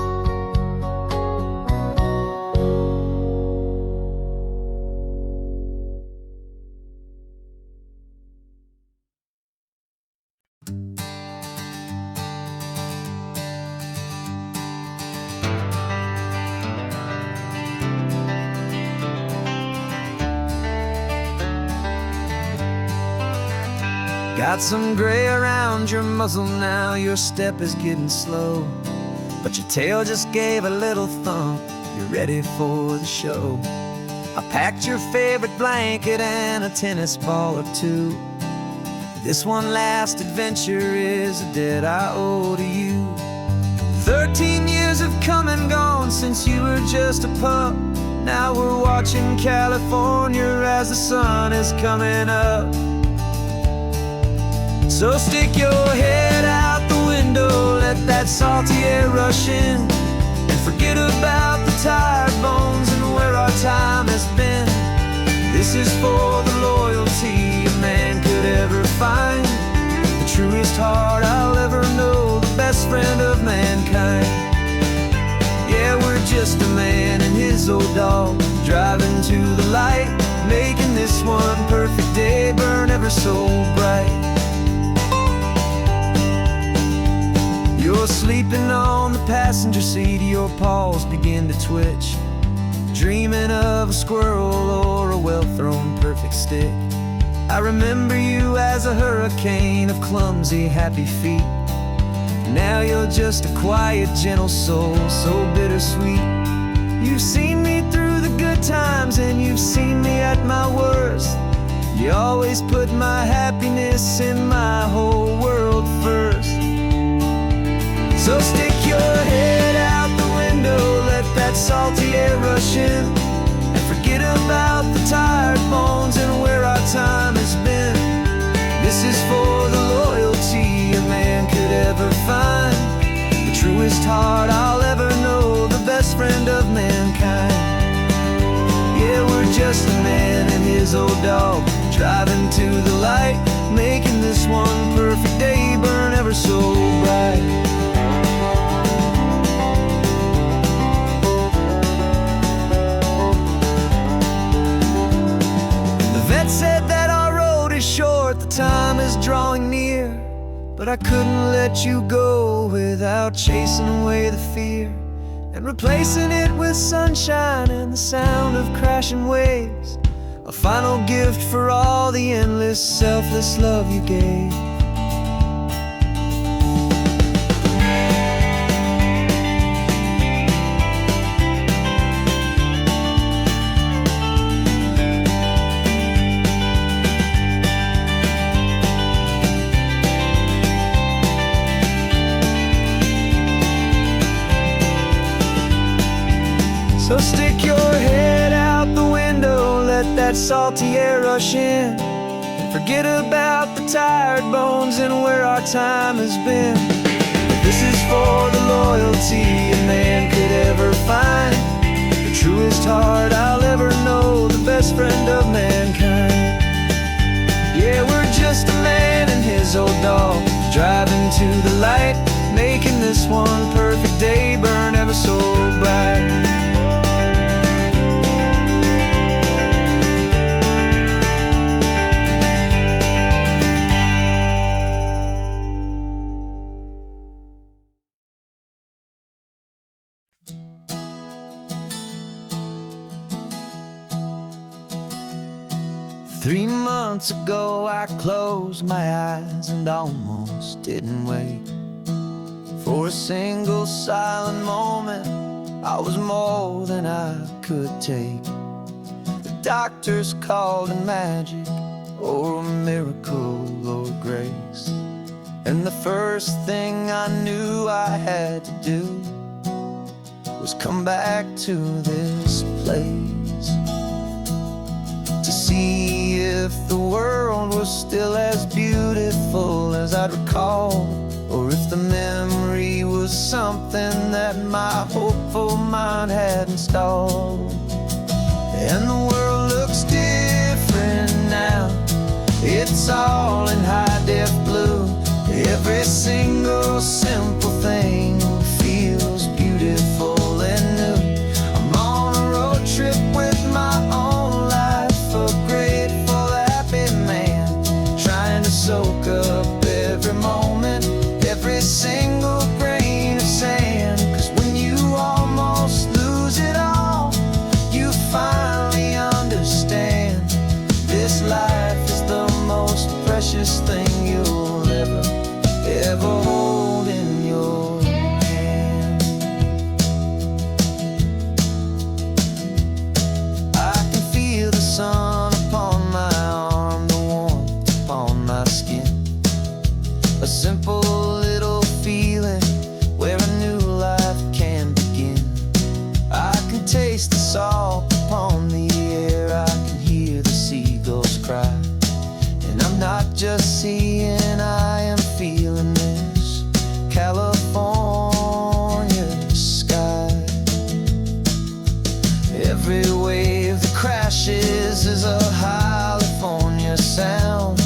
Got some gray around your muzzle now, your step is getting slow, but your tail just gave a little thump, you're ready for the show. I packed your favorite blanket and a tennis ball or two. This one last adventure is a debt I owe to you. 13 years have come and gone since you were just a pup. Now we're watching California as the sun is coming up. So stick your head out the window, let that salty air rush in, and forget about the tired bones and where our time has been. This is for the loyalty a man could ever find, the truest heart I'll ever know, the best friend of mankind. Yeah, we're just a man and his old dog, driving to the light, making this one perfect day burn ever so bright. You're sleeping on the passenger seat, your paws begin to twitch, dreaming of a squirrel or a well-thrown perfect stick. I remember you as a hurricane of clumsy, happy feet. Now you're just a quiet, gentle soul, so bittersweet. You've seen me through the good times and you've seen me at my worst. You always put my happiness in my whole world first. So stick your head out the window, let that salty air rush in, and forget about the tired bones and where our time has been. This is for the loyalty a man could ever find, the truest heart I'll ever know, the best friend of mankind. Yeah, we're just a man and his old dog, driving to the light, making this one perfect day burn ever so bright. Said that our road is short, the time is drawing near, but I couldn't let you go without chasing away the fear and replacing it with sunshine and the sound of crashing waves, a final gift for all the endless, selfless love you gave. So stick your head out the window, let that salty air rush in, and forget about the tired bones and where our time has been. This is for the loyalty a man could ever find, the truest heart I'll ever know, the best friend of mankind. Yeah, we're just a man and his old dog, driving to the light, making this one perfect day burn ever so bright. Three months ago I closed my eyes and almost didn't wait for a single silent moment. I was more than I could take. The doctors called it magic, or a miracle or grace. And the first thing I knew I had to do was come back to this place, to see if the world was still as beautiful as I'd recall, or if the memory was something that my hopeful mind had installed. And the world looks different now, it's all in high-def blue. Every single simple thing feels beautiful and new. I'm on a road trip with my own life, a grateful, happy man, trying to soak up every moment, every single grain of sand. 'Cause when you almost lose it all, you finally understand this life is the most precious thing you'll ever hold in your hand. I can feel the sun upon my arm, the warmth upon my skin, a simple little feeling where a new life can begin. I can taste the salt upon the air, I can hear the seagulls cry, and I'm not just seeing, I am feeling this California sky. Every wave that crashes is a California sound,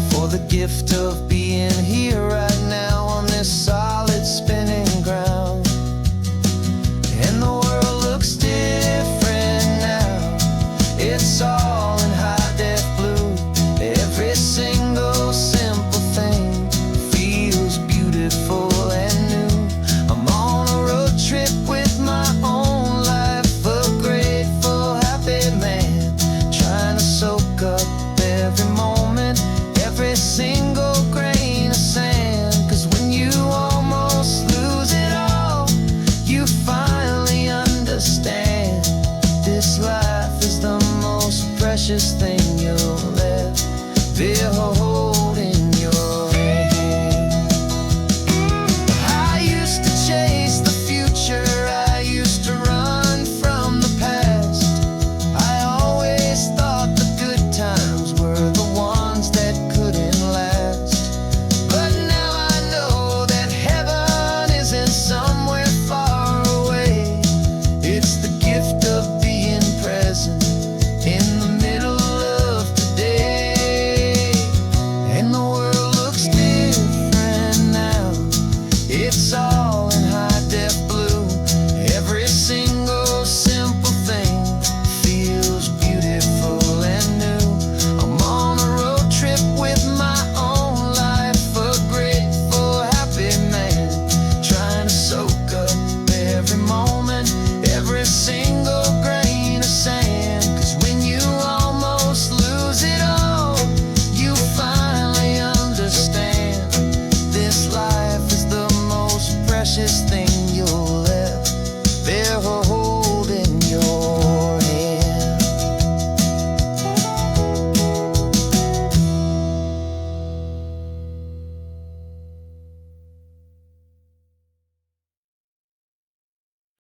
for the gift of being here right now on this solid spinning ground. And the world looks different now, it's all in high-def blue. Every single simple thing feels beautiful and new. I'm on a road trip with my own life, a grateful, happy man, trying to soak up every moment, every single grain of sand. 'Cause when you almost lose it all, you finally understand this life is the most precious thing